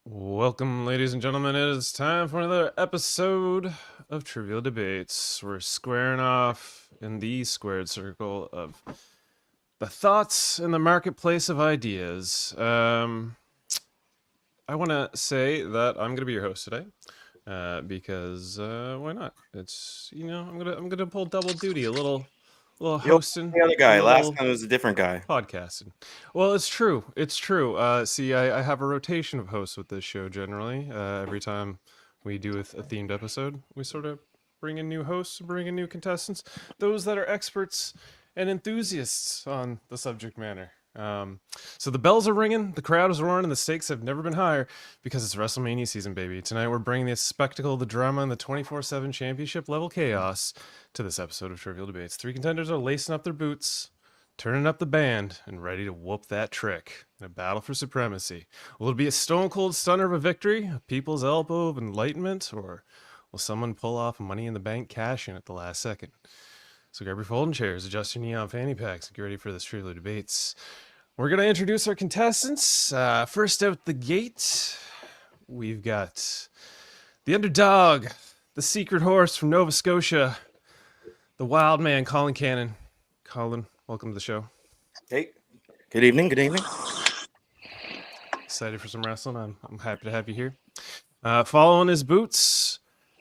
Welcome, ladies and gentlemen. It is time for another episode of Trivial Debates. We're squaring off in the squared circle of the thoughts in the marketplace of ideas. I want to say that I'm going to be your host today because why not? It's I'm gonna pull double duty, a little hosting. The other guy. Last Little time it was a different guy. podcasting. Well, it's true. It's true. See, I have a rotation of hosts with this show generally. Every time we do a themed episode, we sort of bring in new hosts, bring in new contestants, those that are experts and enthusiasts on the subject matter. So the bells are ringing, the crowd is roaring, and the stakes have never been higher because it's WrestleMania season, baby. Tonight we're bringing the spectacle, the drama, and the 24/7 championship level chaos to this episode of Trivial Debates. Three contenders are lacing up their boots, turning up the band, and ready to whoop that trick in a battle for supremacy. Will it be a stone cold stunner of a victory, a people's elbow of enlightenment, or will someone pull off a Money in the Bank cash in at the last second? So grab your folding chairs, adjust your neon fanny packs, and get ready for this Trivial Debates. We're going to introduce our contestants. First out the gate, we've got the underdog, the secret horse from Nova Scotia, the wild man, Colin Cannon. Colin, welcome to the show. Hey, good evening. Good evening. Excited for some wrestling. I'm happy to have you here. Following his boots,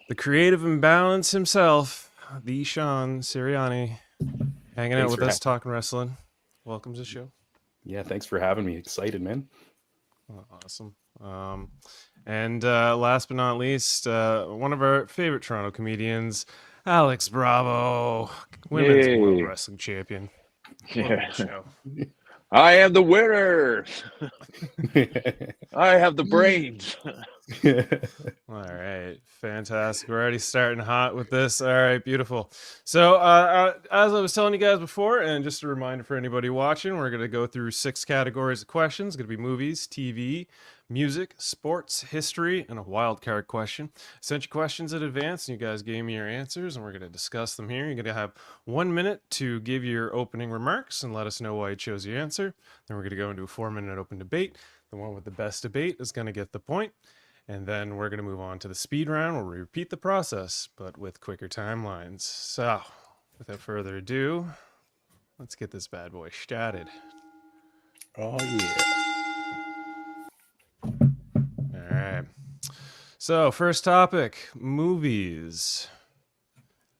the creative imbalance himself, the Sean Sirianni, hanging out with us, talking wrestling. Welcome to the show. Yeah, thanks for having me. Excited, man. Awesome. And last but not least, one of our favorite Toronto comedians, Alex Bravo, women's world wrestling champion. Yeah. I am the winner. I have the brains. All right, fantastic. We're already starting hot with this. All right, beautiful. So as I was telling you guys before, and just a reminder for anybody watching, we're going to go through 6 categories of questions. It's going to be movies, TV, music, sports, history, and a wild card question. I sent you questions in advance, and you guys gave me your answers, and we're going to discuss them here. You're going to have 1 minute to give your opening remarks and let us know why you chose your answer. Then we're going to go into a 4-minute open debate. The one with the best debate is going to get the point. And then we're going to move on to the speed round where we repeat the process, but with quicker timelines. So, without further ado, let's get this bad boy started. Oh, yeah. All right. So, first topic, movies.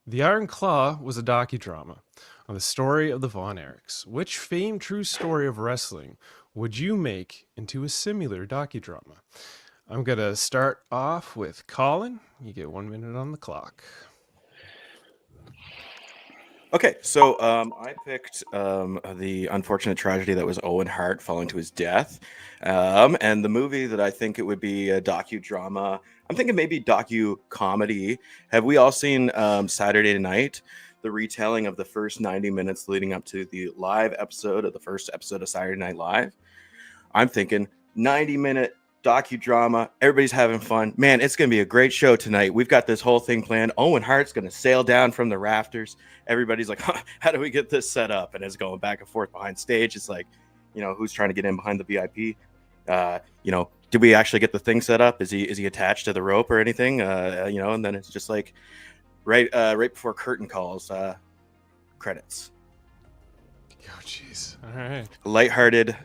The Iron Claw was a docudrama on the story of the Von Erichs. Which famed true story of wrestling would you make into a similar docudrama? I'm going to start off with Colin. You get 1 minute on the clock. Okay, so I picked the unfortunate tragedy that was Owen Hart falling to his death. And the movie that I think it would be a docudrama, I'm thinking maybe docu-comedy. Have we all seen Saturday Night, the retelling of the first 90 minutes leading up to the live episode of the first episode of Saturday Night Live? I'm thinking 90-minute docudrama. Everybody's having fun. Man, it's going to be a great show tonight. We've got this whole thing planned. Owen Hart's going to sail down from the rafters. Everybody's like, how do we get this set up? And it's going back and forth behind stage. It's like, who's trying to get in behind the VIP? Did we actually get the thing set up? Is he attached to the rope or anything? And then it's just like right before curtain calls, credits. Oh, jeez. All right. Lighthearted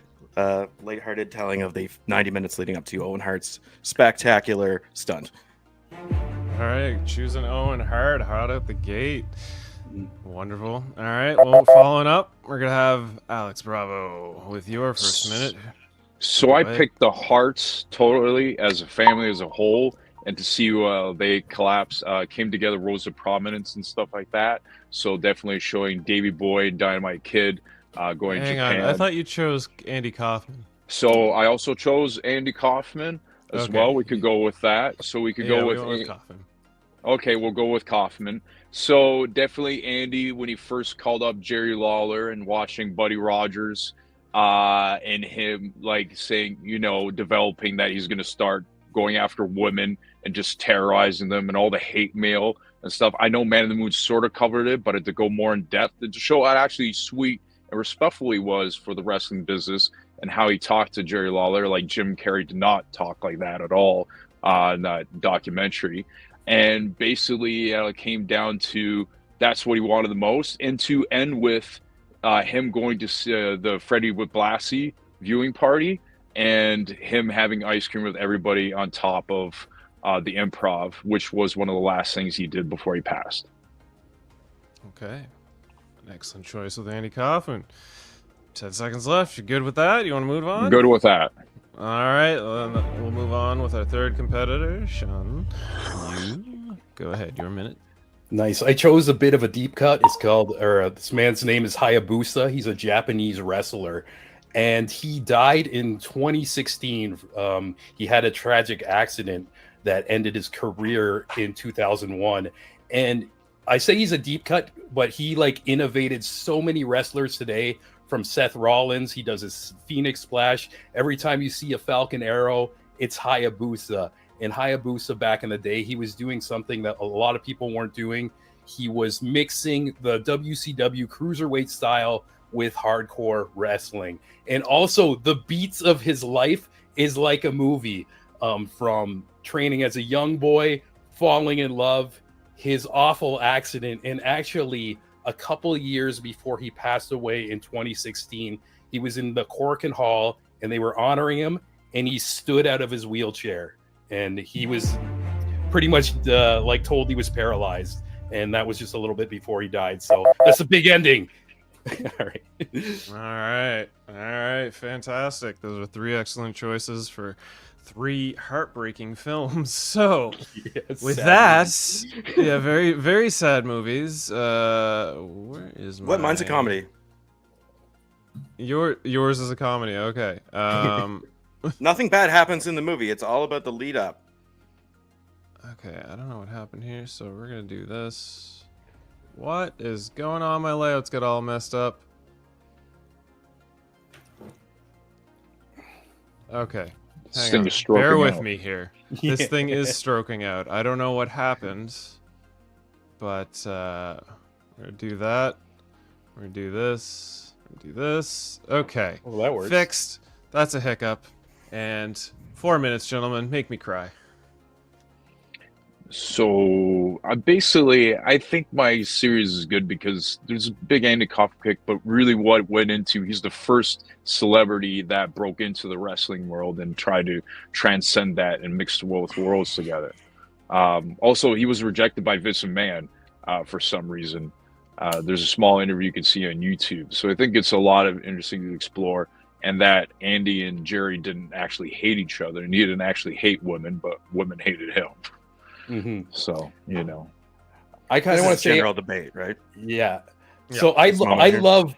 telling of the 90 minutes leading up to Owen Hart's spectacular stunt. All right, choosing Owen Hart hot out the gate. Wonderful. All right, well, following up, we're going to have Alex Bravo with your first minute. So I picked the Harts totally as a family as a whole, and to see they collapse, came together, rose to prominence and stuff like that. So definitely showing Davey Boy, Dynamite Kid, going to Japan. On. I thought you chose Andy Kaufman. So I also chose Andy Kaufman as well. We could go with that. So we could go with Kaufman. Okay, we'll go with Kaufman. So definitely Andy, when he first called up Jerry Lawler and watching Buddy Rogers and him like saying, developing that he's going to start going after women and just terrorizing them and all the hate mail and stuff. I know Man in the Moon sort of covered it, but to go more in depth and to show how actually sweet and respectful he was for the wrestling business and how he talked to Jerry Lawler. Like Jim Carrey did not talk like that at all in that documentary. And basically it came down to that's what he wanted the most. And to end with him going to the Freddie with Blassie viewing party and him having ice cream with everybody on top of the Improv, which was one of the last things he did before he passed. Okay. An excellent choice with Andy Kaufman. 10 seconds left. You good with that? You want to move on? Good with that. All right. We'll move on with our third competitor, Sean. You go ahead. Your minute. Nice. I chose a bit of a deep cut. It's called, this man's name is Hayabusa. He's a Japanese wrestler, and he died in 2016. He had a tragic accident that ended his career in 2001. And I say he's a deep cut, but he like innovated so many wrestlers today, from Seth Rollins. He does his Phoenix Splash. Every time you see a Falcon Arrow, it's Hayabusa. And Hayabusa back in the day, he was doing something that a lot of people weren't doing. He was mixing the WCW cruiserweight style with hardcore wrestling. And also the beats of his life is like a movie, from training as a young boy, falling in love, his awful accident, and actually a couple years before he passed away in 2016, he was in the Corkin Hall and they were honoring him, and he stood out of his wheelchair, and he was pretty much like told he was paralyzed, and that was just a little bit before he died. So that's a big ending. All right, fantastic. Those are 3 excellent choices for 3 heartbreaking films. So with that, yeah, very, very sad movies. Where is my... What? Mine's a comedy. Yours is a comedy. Okay. Nothing bad happens in the movie. It's all about the lead up. Okay, I don't know what happened here, so we're gonna do this. What is going on? My layouts get all messed up. Okay. Hang on. Bear with me here. This thing is stroking out. I don't know what happened, but we're gonna do that. We're gonna do this. We're gonna do this. Okay. Well, that works. Fixed. That's a hiccup. And 4 minutes, gentlemen. Make me cry. So I think my series is good because there's a big Andy Kaufman kick, but really what went into, he's the first celebrity that broke into the wrestling world and tried to transcend that and mix both worlds together. Also, he was rejected by Vince McMahon for some reason. There's a small interview you can see on YouTube. So I think it's a lot of interesting to explore, and that Andy and Jerry didn't actually hate each other, and he didn't actually hate women, but women hated him. Mm-hmm. So, I kind of want to say general debate, right? Yeah. So I love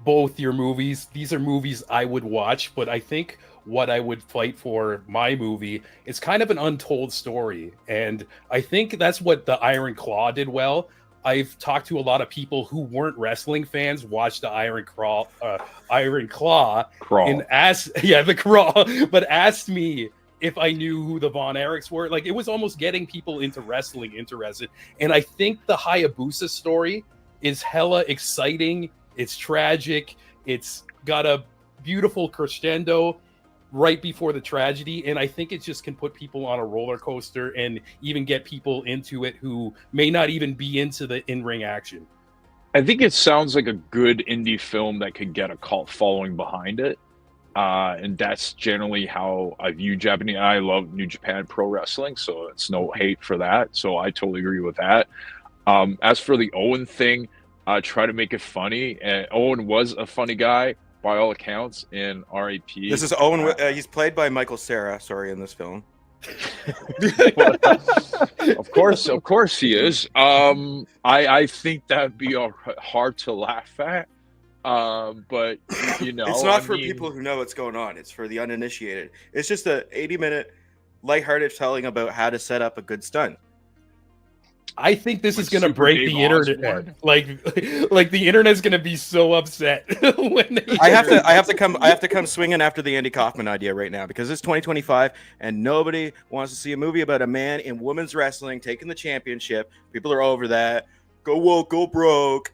both your movies. These are movies I would watch, but I think what I would fight for my movie is kind of an untold story, and I think that's what the Iron Claw did well. I've talked to a lot of people who weren't wrestling fans, watched the Iron Claw, and asked, the Crawl, but asked me if I knew who the Von Erichs were. Like, it was almost getting people into wrestling interested. And I think the Hayabusa story is hella exciting. It's tragic. It's got a beautiful crescendo right before the tragedy. And I think it just can put people on a roller coaster and even get people into it who may not even be into the in-ring action. I think it sounds like a good indie film that could get a cult following behind it. And that's generally how I view Japanese. I love New Japan Pro Wrestling, so it's no hate for that. So I totally agree with that. As for the Owen thing, try to make it funny. And Owen was a funny guy by all accounts in R.I.P. This is Owen. He's played by Michael Cera. Sorry, in this film. Of course he is. I think that'd be hard to laugh at. But it's not for people who know what's going on. It's for the uninitiated. It's just a 80-minute lighthearted telling about how to set up a good stunt. I think this is going to break the internet. Like the internet's going to be so upset when they I have to come swinging after the Andy Kaufman idea right now, because it's 2025 and nobody wants to see a movie about a man in women's wrestling taking the championship. People are over that. Go woke, go broke.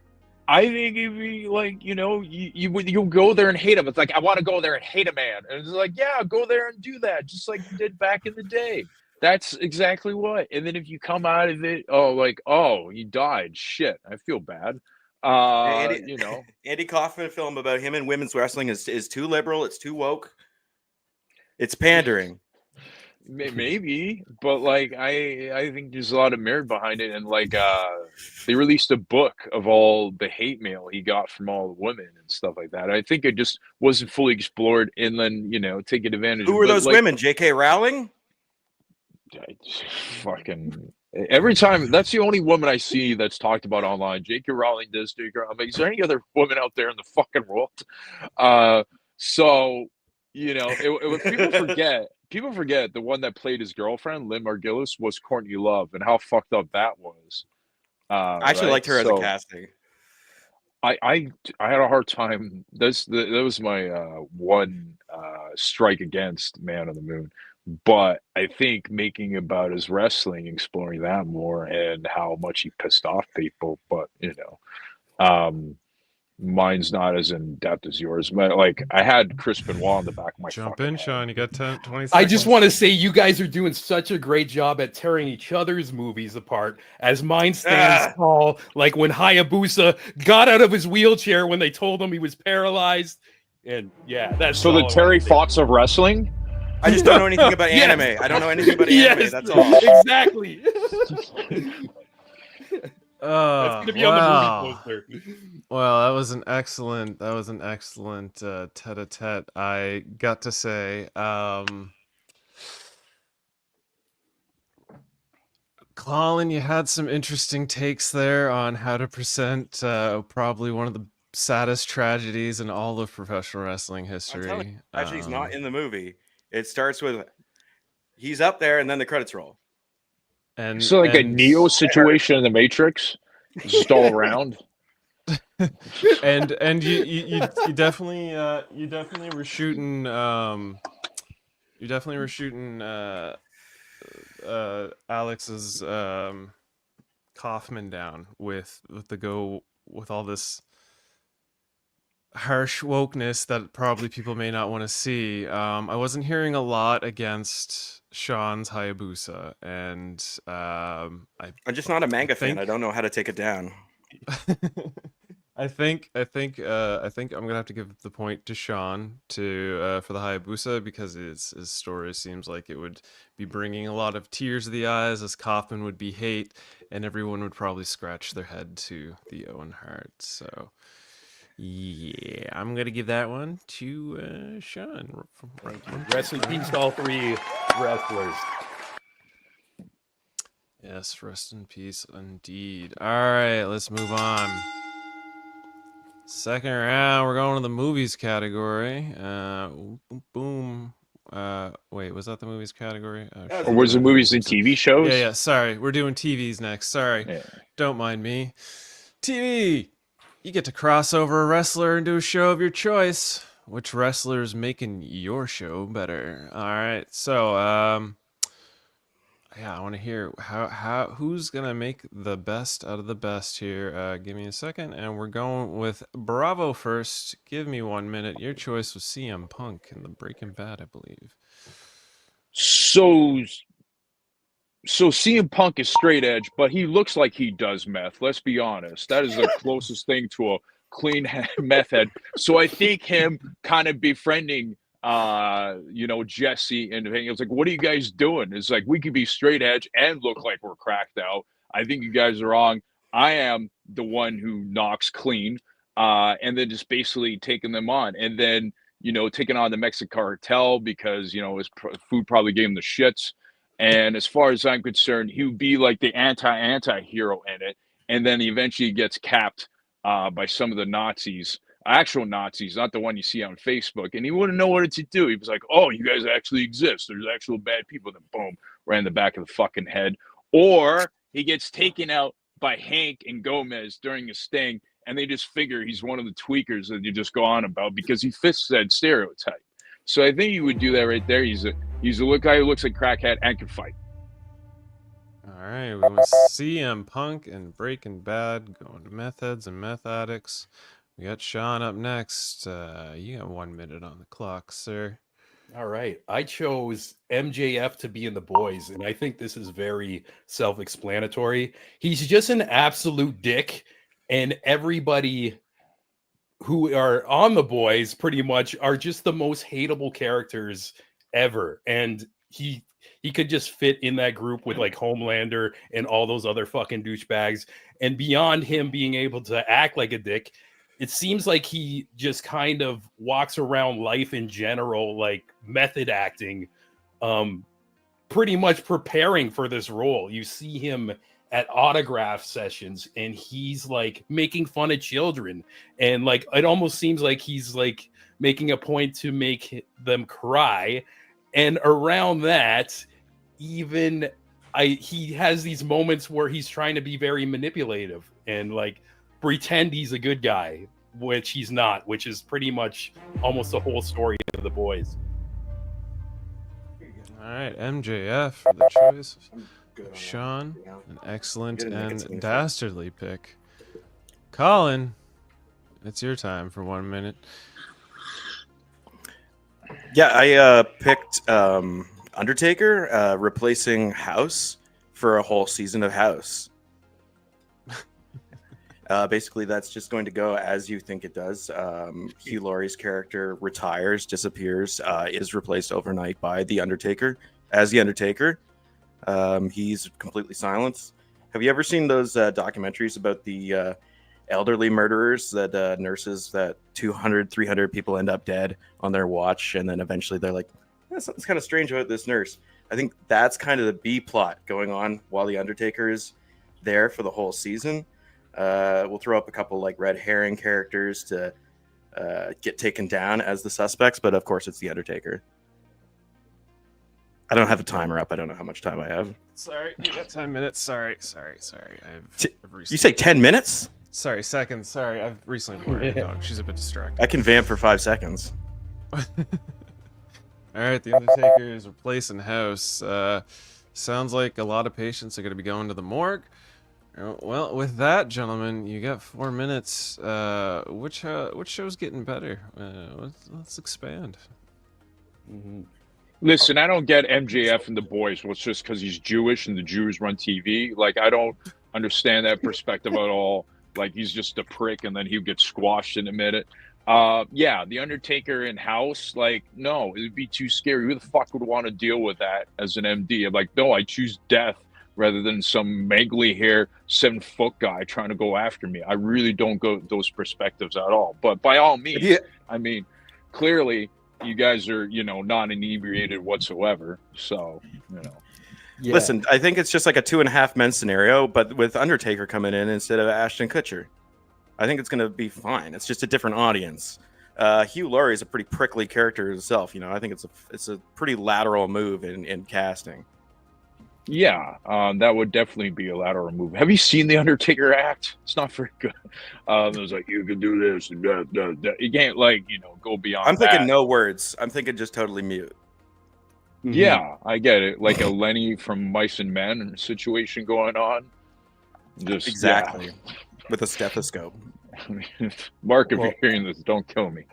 I think it'd be like, you'll go there and hate him. It's like, I want to go there and hate a man. And it's like, yeah, go there and do that, just like you did back in the day. That's exactly what. And then if you come out of it, oh, he died. Shit, I feel bad. Andy, You know. Andy Kaufman film about him and women's wrestling is too liberal. It's too woke. It's pandering. Maybe, but like I think there's a lot of merit behind it, and like they released a book of all the hate mail he got from all the women and stuff like that. I think it just wasn't fully explored, and then taking advantage. Who were But, those like, women? J.K. Rowling? Fucking every time, that's the only woman I see that's talked about online. J.K. Rowling does. J.K. Rowling. I'm like, is there any other woman out there in the fucking world? So people forget the one that played his girlfriend, Lynn Margulis, was Courtney Love, and how fucked up that was. I actually Right? liked her as a So casting. I had a hard time. That was my one strike against Man on the Moon. But I think making about his wrestling, exploring that more, and how much he pissed off people. But mine's not as in depth as yours. But like, I had Chris Benoit on the back of my Jump fucking in, head. Sean. You got 10, 20 seconds. I just want to say you guys are doing such a great job at tearing each other's movies apart, as mine stands tall. Like when Hayabusa got out of his wheelchair when they told him he was paralyzed, and yeah, that's So all the I wanna Terry say. Fox of wrestling. I just don't know anything about Yes. anime. I don't know anything about anime. Yes, That's all. exactly. Oh, That's gonna be wow. on the movie poster. Well, that was an excellent tete-a-tete. I got to say, Colin, you had some interesting takes there on how to present probably one of the saddest tragedies in all of professional wrestling I'm telling history. you, tragedy's not in the movie. It starts with he's up there and then the credits roll. And So like a and- Neo situation in the Matrix, just all around. and you definitely were shooting Alex's Kaufman down with all this harsh wokeness that probably people may not want to see. I wasn't hearing a lot against Sean's Hayabusa, and I'm just not a manga fan. I don't know how to take it down. I think I'm gonna have to give the point to Sean for the Hayabusa, because his story seems like it would be bringing a lot of tears to the eyes, as Kaufman would be hate, and everyone would probably scratch their head to the Owen Hart. So yeah, I'm gonna give that one to Sean. Rest in peace to all three wrestlers. Yes, rest in peace indeed. All right, let's move on. Second round, we're going to the movies category. Boom. Wait, was that the movies category? Oh, Or was it movies and TV shows? Yeah. Sorry, we're doing TVs next. Sorry, Yeah. don't mind me. TV. You get to cross over a wrestler and do a show of your choice. Which wrestler's making your show better? All right, so yeah, I want to hear who's gonna make the best out of the best here. Give me a second, and we're going with Bravo first. Give me 1 minute. Your choice was CM Punk in the Breaking Bad, I believe. So CM Punk is straight edge, but he looks like he does meth. Let's be honest. That is the closest thing to a clean meth head. So I think him kind of befriending Jesse, and it was like, what are you guys doing? It's like, we could be straight edge and look like we're cracked out. I think you guys are wrong. I am the one who knocks clean, and then just basically taking them on, and then taking on the Mexican cartel, because his food probably gave him the shits. And as far as I'm concerned, he would be like the anti-hero in it, and then he eventually gets capped by some of the Nazis, actual Nazis, not the one you see on Facebook, and he wouldn't know what to do. He was like, "Oh, you guys actually exist. There's actual bad people." Then boom, right in the back of the fucking head. Or he gets taken out by Hank and Gomez during a sting, and they just figure he's one of the tweakers that you just go on about because he fits that stereotype. So I think he would do that right there. He's a guy who looks like crackhead and can fight. All right, we went CM Punk and Breaking Bad, going to meth heads and meth addicts. We got Sean up next. You got 1 minute on the clock, sir. All right. I chose MJF to be in The Boys, and I think this is very self-explanatory. He's just an absolute dick, and everybody who are on The Boys pretty much are just the most hateable characters ever. And he could just fit in that group with like Homelander and all those other fucking douchebags. And beyond him being able to act like a dick, it seems like he just kind of walks around life in general, like method acting, pretty much preparing for this role. You see him at autograph sessions and he's like making fun of children, and like it almost seems like he's like making a point to make them cry. And around that, even he has these moments where he's trying to be very manipulative and like pretend he's a good guy, which he's not, which is pretty much almost the whole story of The Boys. All right, MJF for the choice. Sean, an excellent and dastardly pick. Colin, it's your time for 1 minute. Yeah, I picked Undertaker replacing House for a whole season of House. Basically, that's just going to go as you think it does. Hugh Laurie's character retires, disappears, is replaced overnight by The Undertaker as The Undertaker. He's completely silenced. Have you ever seen those documentaries about the elderly murderers that nurses that 200, 300 people end up dead on their watch, and then eventually they're like, something's kind of strange about this nurse. I think that's kind of the B plot going on while The Undertaker is there for the whole season. We'll throw up a couple like red herring characters to get taken down as the suspects, but of course it's The Undertaker. I don't have a timer up. I don't know how much time I have. Sorry, you got 10 minutes. Sorry. You say 10 minutes? Sorry, seconds. Sorry, I've recently been wearing a dog. She's a bit distracted. I can vamp for 5 seconds. All right, The Undertaker is replacing House. Sounds like a lot of patients are going to be going to the morgue. Well, with that, gentlemen, you got 4 minutes. Which show's getting better? Let's expand. Mm-hmm. Listen, I don't get MJF and The Boys. Well, it's just because he's Jewish and the Jews run TV. Like, I don't understand that perspective at all. Like, he's just a prick and then he'll get squashed in a minute. Yeah, The Undertaker in House, like, no, it'd be too scary. Who the fuck would want to deal with that as an MD? I'm like, no, I choose death rather than some mangly hair 7-foot guy trying to go after me. I really don't go those perspectives at all. But by all means, yeah. I mean, clearly you guys are, not inebriated whatsoever. So, Yeah. Listen, I think it's just like a 2.5 Men scenario, but with Undertaker coming in instead of Ashton Kutcher. I think it's going to be fine. It's just a different audience. Hugh Laurie is a pretty prickly character himself. I think it's a pretty lateral move in casting. Yeah, that would definitely be a lateral move. Have you seen The Undertaker act? It's not very good. It was like, you can do this. And you can't, go beyond I'm thinking that. No words. I'm thinking just totally mute. Mm-hmm. Yeah, I get it. Like a Lenny from Mice and Men situation going on. Just exactly. Yeah. With a stethoscope. Mark, if you're hearing this, don't kill me.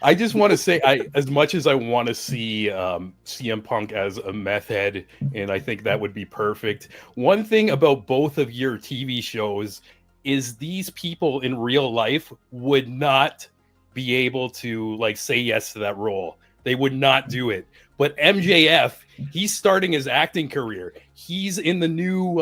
I just want to say, as much as I want to see CM Punk as a meth head, and I think that would be perfect. One thing about both of your TV shows is these people in real life would not be able to say yes to that role. They would not do it. But MJF, he's starting his acting career. He's in the new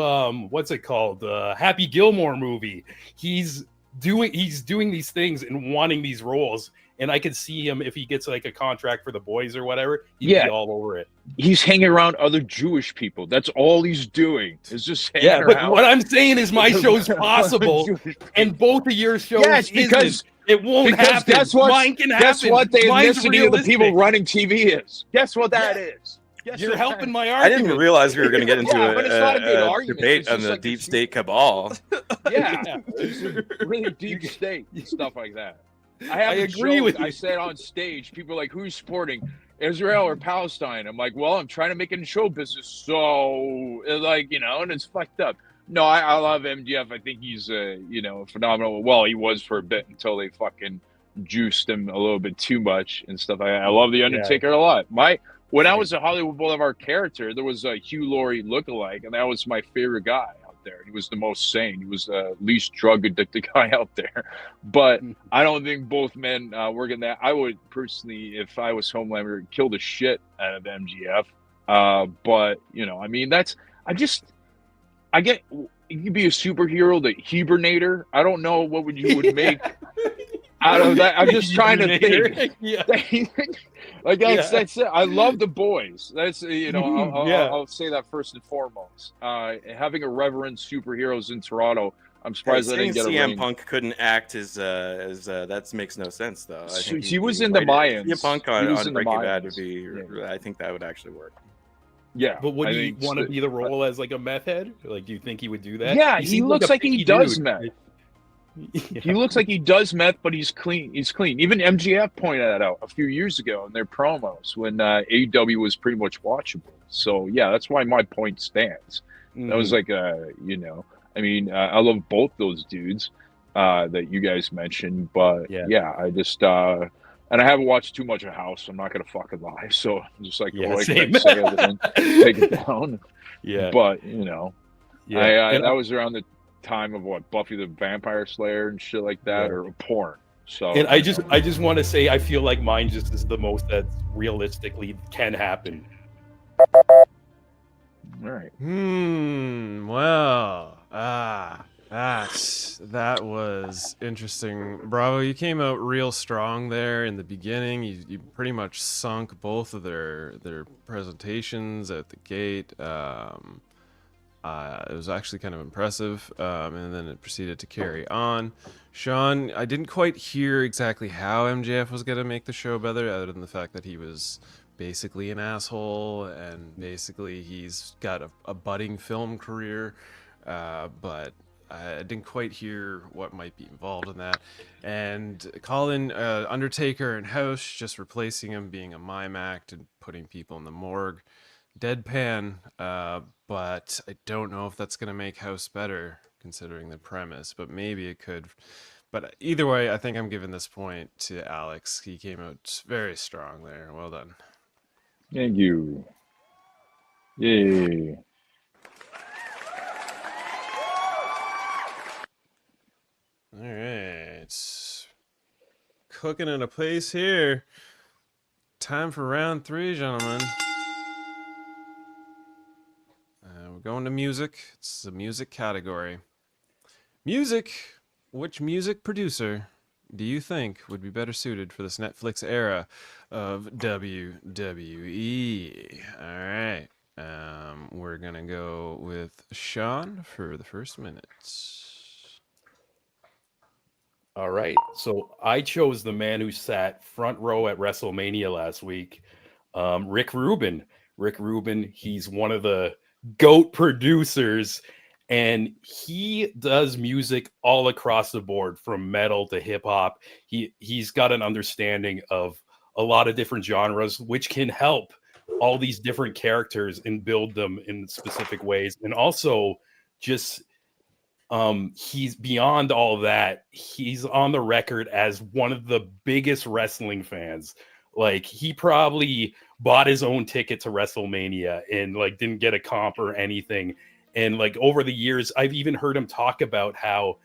what's it called? Happy Gilmore movie. He's doing these things and wanting these roles. And I could see him if he gets a contract for The Boys or whatever, he'd be all over it. He's hanging around other Jewish people. That's all he's doing. Is just hanging around. But what I'm saying is my show's possible, and both of your shows because it won't happen. Mine can happen. Guess what the ethnicity of the people running TV is. Guess what that is. You're helping my argument. I didn't realize we were going to get into a debate on the deep state cabal. Yeah, really deep state and stuff like that. I agree with you. I said on stage, people are like, who's supporting? Israel or Palestine. I'm like, well, I'm trying to make it in show business, so like, and it's fucked up. No, I love MGF. I think he's phenomenal. Well, he was for a bit until they fucking juiced him a little bit too much and stuff. I love the Undertaker a lot. When I was a Hollywood Boulevard character, there was a Hugh Laurie lookalike, and that was my favorite guy out there. He was the most sane. He was the least drug addicted guy out there. But I don't think both men work in that. I would personally, if I was Homelander, kill the shit out of MGF. But I mean, I get you could be a superhero, the Hibernator. I don't know what you would make out of that. I'm just trying to think. Like that's it. I love the boys. That's I'll say that first and foremost. Having irreverent superheroes in Toronto, I'm surprised I didn't get a CM ring. Punk couldn't act as that makes no sense though. I think he was in the Mayans. CM Punk on Breaking Bad would be. I think that would actually work. Yeah, but would he want to be the role as like a meth head? Like, do you think he would do that? Yeah, he looks like he does meth. Yeah. He looks like he does meth, but he's clean. He's clean. Even MGF pointed that out a few years ago in their promos when AEW was pretty much watchable. So yeah, that's why my point stands. That was like I mean, I love both those dudes that you guys mentioned, but I just and I haven't watched too much of House. So I'm not gonna fucking lie. So I'm just like, I can't say other than take it down. Yeah, but that was around the time of what Buffy the Vampire Slayer and shit like that, or porn. So, and I just want to say, I feel like mine just is the most that realistically can happen. All right. Well, that was interesting. Bravo, you came out real strong there in the beginning. You pretty much sunk both of their presentations at the gate. It was actually kind of impressive, and then it proceeded to carry on. Sean, I didn't quite hear exactly how MJF was going to make the show better, other than the fact that he was basically an asshole, and basically he's got a budding film career, but I didn't quite hear what might be involved in that. And Colin, Undertaker and House, just replacing him, being a mime act and putting people in the morgue. Deadpan, but I don't know if that's going to make House better, considering the premise, but maybe it could. But either way, I think I'm giving this point to Alex. He came out very strong there. Well done. Thank you. Yay. All right. Cooking in a place here. Time for round 3, gentlemen. We're going to music. It's the music category. Music. Which music producer do you think would be better suited for this Netflix era of WWE? All right. We're going to go with Sean for the first minute. All right. So I chose the man who sat front row at WrestleMania last week, Rick Rubin. Rick Rubin, he's one of the GOAT producers, and he does music all across the board, from metal to hip hop. He's got an understanding of a lot of different genres, which can help all these different characters and build them in specific ways. And also just he's beyond all that. He's on the record as one of the biggest wrestling fans. Like, he probably bought his own ticket to WrestleMania and like didn't get a comp or anything. And like over the years, I've even heard him talk about how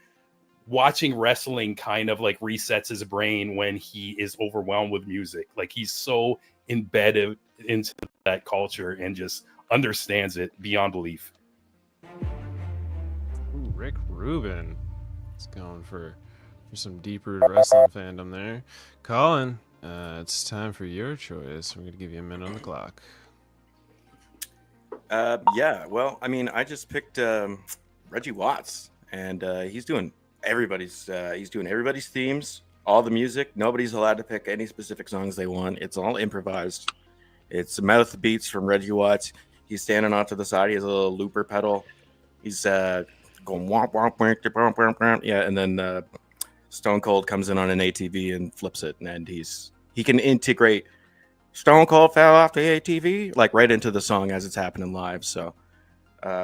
watching wrestling kind of like resets his brain when he is overwhelmed with music. Like, he's so embedded into that culture and just understands it beyond belief. Ooh, Rick Rubin. It's going for some deeper wrestling fandom there. Colin, it's time for your choice. We're going to give you a minute on the clock. Yeah, well, I mean, I just picked Reggie Watts, and he's doing everybody's themes, all the music. Nobody's allowed to pick any specific songs they want. It's all improvised. It's mouth beats from Reggie Watts. He's standing off to the side. He has a little looper pedal. He's going womp womp womp womp womp womp. Yeah, and then Stone Cold comes in on an ATV and flips it, and he can integrate Stone Cold fell off the ATV, like right into the song as it's happening live. So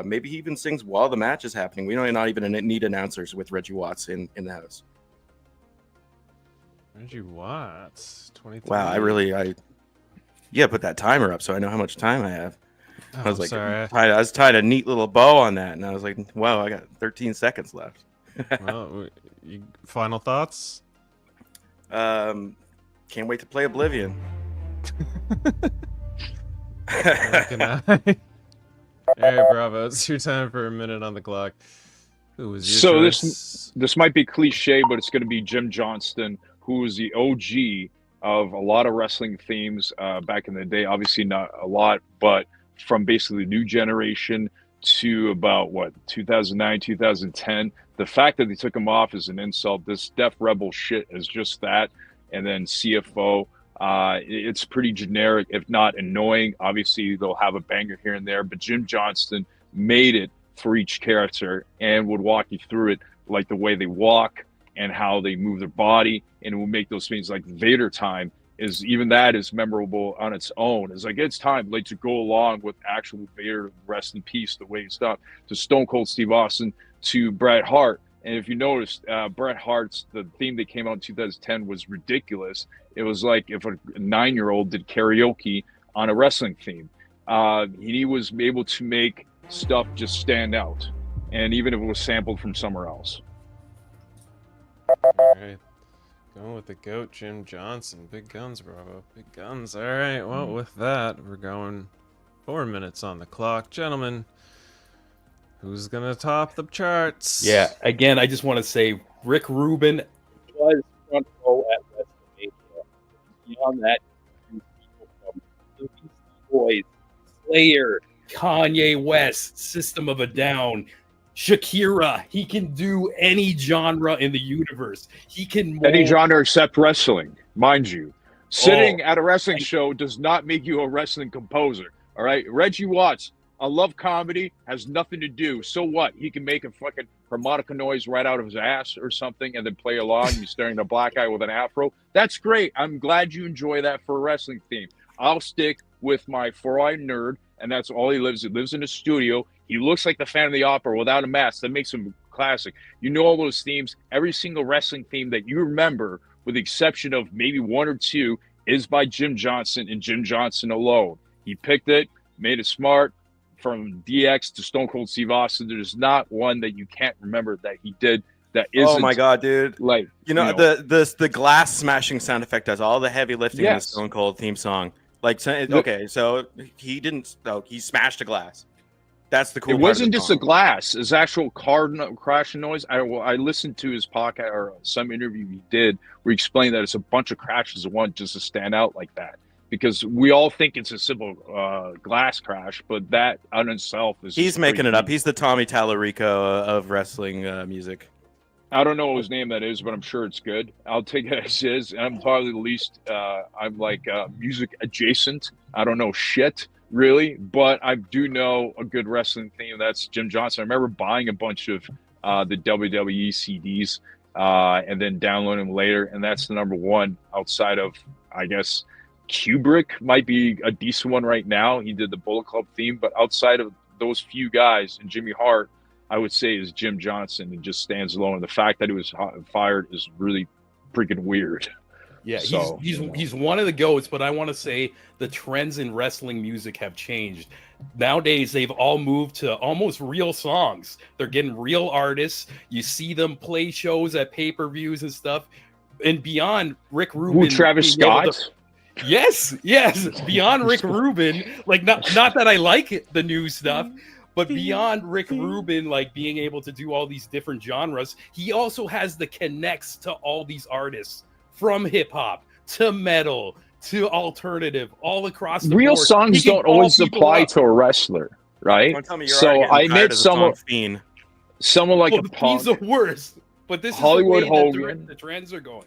maybe he even sings while the match is happening. We don't not even need announcers with Reggie Watts in the house. Reggie Watts, 23. Wow, put that timer up so I know how much time I have. Oh, I was like, sorry. I was tied a neat little bow on that, and I was like, wow, I got 13 seconds left. Well, final thoughts? Can't wait to play Oblivion. Good night. All right, Bravo. It's your time for a minute on the clock. Who was your So choice? this might be cliche, but it's going to be Jim Johnston, who is the OG of a lot of wrestling themes back in the day. Obviously, not a lot, but from basically the new generation to about 2009, 2010. The fact that they took him off is an insult. This Def Rebel shit is just that. And then CFO, it's pretty generic, if not annoying. Obviously, they'll have a banger here and there, but Jim Johnston made it for each character and would walk you through it, like the way they walk and how they move their body, and it will make those things like Vader time is even that is memorable on its own. It's like it's time like to go along with actual Vader, rest in peace, the way he's done, to Stone Cold Steve Austin, to Bret Hart. And if you noticed, Bret Hart's the theme that came out in 2010 was ridiculous. It was like if a 9-year-old did karaoke on a wrestling theme. He was able to make stuff just stand out, and even if it was sampled from somewhere else. All right. Going with the GOAT, Jim Johnson. Big guns, Bravo. Big guns. All right. Well, with that, we're going 4 minutes on the clock. Gentlemen, who's going to top the charts? Yeah, again, I just want to say Rick Rubin was front row at WrestleMania. Beyond that, people from the Beastie Boys, Slayer, Kanye West, System of a Down, Shakira. He can do any genre in the universe. He can Any genre except wrestling, mind you. Sitting at a wrestling show does not make you a wrestling composer. All right, Reggie Watts, I love comedy, has nothing to do. So what? He can make a fucking harmonica noise right out of his ass or something, and then play along. He's staring at a black guy with an afro. That's great. I'm glad you enjoy that for a wrestling theme. I'll stick with my four-eyed nerd, and that's all he lives. He lives in a studio. He looks like the Phantom of the Opera without a mask. That makes him classic. You know all those themes. Every single wrestling theme that you remember, with the exception of maybe one or two, is by Jim Johnson and Jim Johnson alone. He picked it, made it smart. From DX to Stone Cold Steve Austin, there's not one that you can't remember that he did that isn't. Oh my god, dude! Like the glass smashing sound effect does all the heavy lifting in the Yes. Stone Cold theme song. Like, okay, so he didn't. No, he smashed a glass. That's the cool. It part wasn't of the just song. a glass; it's actual car crashing noise. I listened to his podcast or some interview he did where he explained that it's a bunch of crashes at once just to stand out like that. Because we all think it's a simple glass crash, but that on itself is. He's making it up. He's the Tommy Tallarico of wrestling music. I don't know whose name that is, but I'm sure it's good. I'll take it as is. And I'm probably the least. I'm like music adjacent. I don't know shit really, but I do know a good wrestling theme. That's Jim Johnson. I remember buying a bunch of the WWE CDs and then downloading them later, and that's the number one outside of, I guess, Kubrick might be a decent one right now. He did the Bullet Club theme, but outside of those few guys and Jimmy Hart, I would say is Jim Johnson, and just stands alone. And the fact that he was fired is really freaking weird. Yeah, So, he's one of the GOATs, but I want to say the trends in wrestling music have changed. Nowadays, they've all moved to almost real songs. They're getting real artists. You see them play shows at pay-per-views and stuff. And beyond Rick Rubin, who, Travis being able Scott? Yes. Beyond Rick Rubin, like not that I like the new stuff, but beyond Rick Rubin, like being able to do all these different genres, he also has the connects to all these artists, from hip hop to metal to alternative, all across the Real board. songs He can don't call always people apply up. to a wrestler, right? Don't tell me you're So already I getting tired admit of the song Fiend. someone like Well, a the Punk. Fiend's the worst, but this Hollywood is the way Hogan. the trends are going.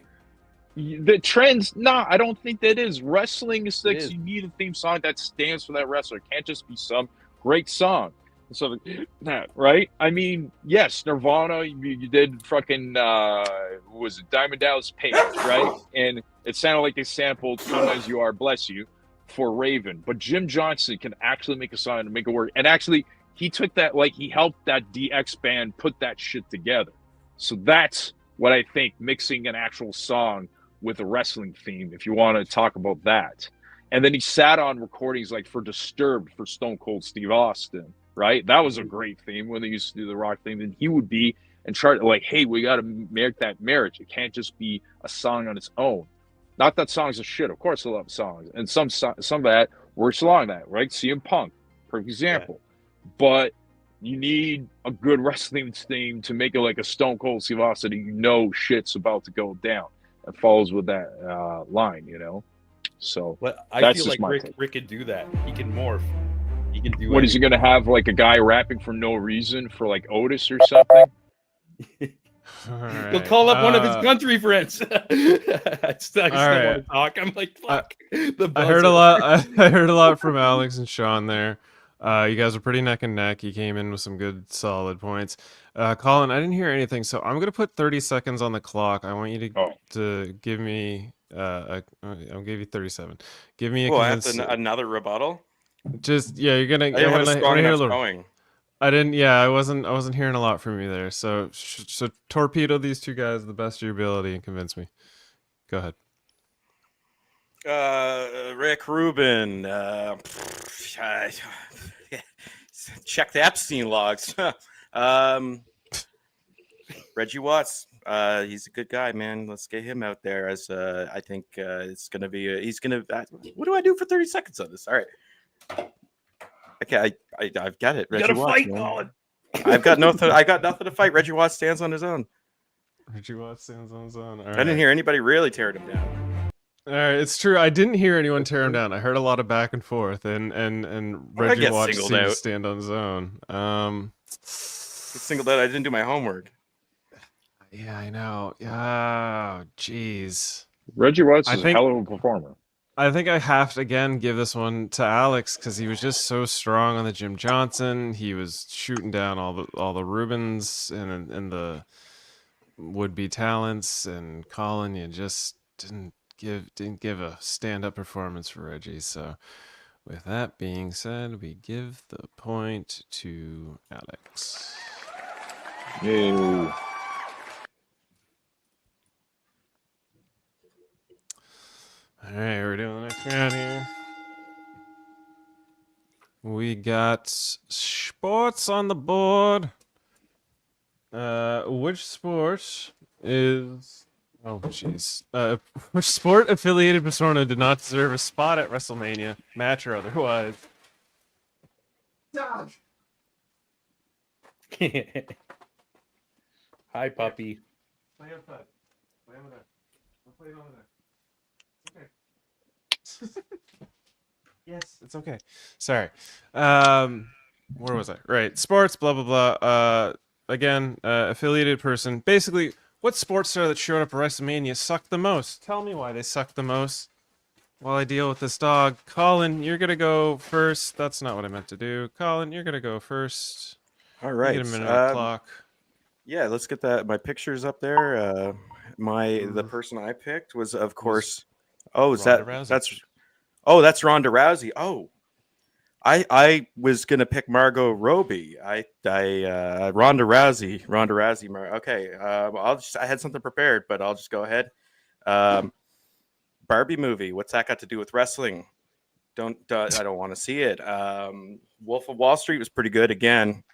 The trends, I don't think that is. Wrestling is like, is. you need a theme song that stands for that wrestler. It can't just be some great song. So that, right? I mean, yes, Nirvana, you did fucking, was it Diamond Dallas Page, right? And it sounded like they sampled Come As You Are, Bless You. for Raven, but Jim Johnson can actually make a song and make it work. And actually, he took that, like, he helped that DX band put that shit together. So that's what I think, mixing an actual song with a wrestling theme, if you want to talk about that. And then he sat on recordings like for Disturbed for Stone Cold Steve Austin, right? That was a great theme when they used to do the rock theme. And he would be and chart like, hey, we got to make that marriage. It can't just be a song on its own. Not that songs are shit. Of course, I love songs, and some of that works along that, right? CM Punk, perfect example. Yeah. But you need a good wrestling theme to make it like a Stone Cold Steve Austin. You know, shit's about to go down. It follows with that line, you know. So, but I feel like Rick could do that. He can morph. He can do. What is he gonna have, like a guy rapping for no reason for like Otis or something? Right. He'll call up one of his country friends. I still want to talk. I'm like, fuck. I heard a lot. I heard a lot from Alex and Sean there. You guys are pretty neck and neck. You came in with some good, solid points. Colin, I didn't hear anything, so I'm gonna put 30 seconds on the clock. I want you to give me. I'll give you 37. Give me a. Well, I have another rebuttal. Just you're gonna. I didn't have a strong enough going. I didn't. Yeah, I wasn't hearing a lot from you there. So torpedo these two guys the best of your ability and convince me. Go ahead. Rick Rubin. Check the Epstein logs. Reggie Watts. He's a good guy, man. Let's get him out there. As I think it's gonna be. He's gonna. What do I do for 30 seconds on this? All right. Okay, I've got it. Reggie Watts, fight, Colin. I've got nothing. I got nothing to fight. Reggie Watts stands on his own. Reggie Watts stands on his own. I didn't hear anybody really tear him down. All right, it's true. I didn't hear anyone tear him down. I heard a lot of back and forth, and Reggie Watts seemed to stand on his own. Get singled out. I didn't do my homework. Yeah, I know. Yeah, jeez. Reggie Watts is a hell of a performer. I think I have to again give this one to Alex because he was just so strong on the Jim Johnson. He was shooting down all the Rubens and the would-be talents, and Colin, you just didn't give a stand-up performance for Reggie. So with that being said, we give the point to Alex. Yay. All right, we're doing the next round here. We got sports on the board. Which sport is... Oh, jeez. Which sport-affiliated persona did not deserve a spot at Wrestlemania, match or otherwise? Dodge! Hi, puppy. Play outside. Play over there. I'll play over there. Yes, it's okay. Sorry. Where was I? Right. Sports, blah, blah, blah. Again, affiliated person. Basically, what sports star that showed up at WrestleMania sucked the most? Tell me why they sucked the most while I deal with this dog. Colin, you're going to go first. That's not what I meant to do. Colin, you're going to go first. All right. Get a minute on the clock. Yeah, let's get that. My picture's up there. The person I picked was, of course... Oh, is Ronda Rousey. That's Ronda Rousey. Oh, I was gonna pick Margot Robbie. Ronda Rousey. Okay. I had something prepared, but I'll just go ahead. Barbie movie. What's that got to do with wrestling? I don't want to see it. Wolf of Wall Street was pretty good again.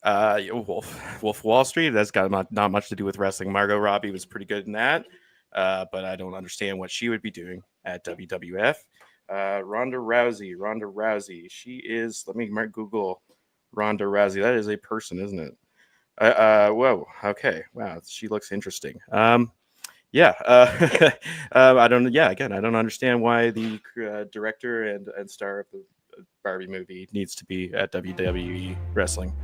Wolf of Wall Street. That's got not much to do with wrestling. Margot Robbie was pretty good in that. But I don't understand what she would be doing at WWF. Ronda Rousey. She is, let me Google Ronda Rousey. That is a person, isn't it? Whoa. Okay. Wow. She looks interesting. I don't understand why the director and star of the Barbie movie needs to be at WWE Wrestling.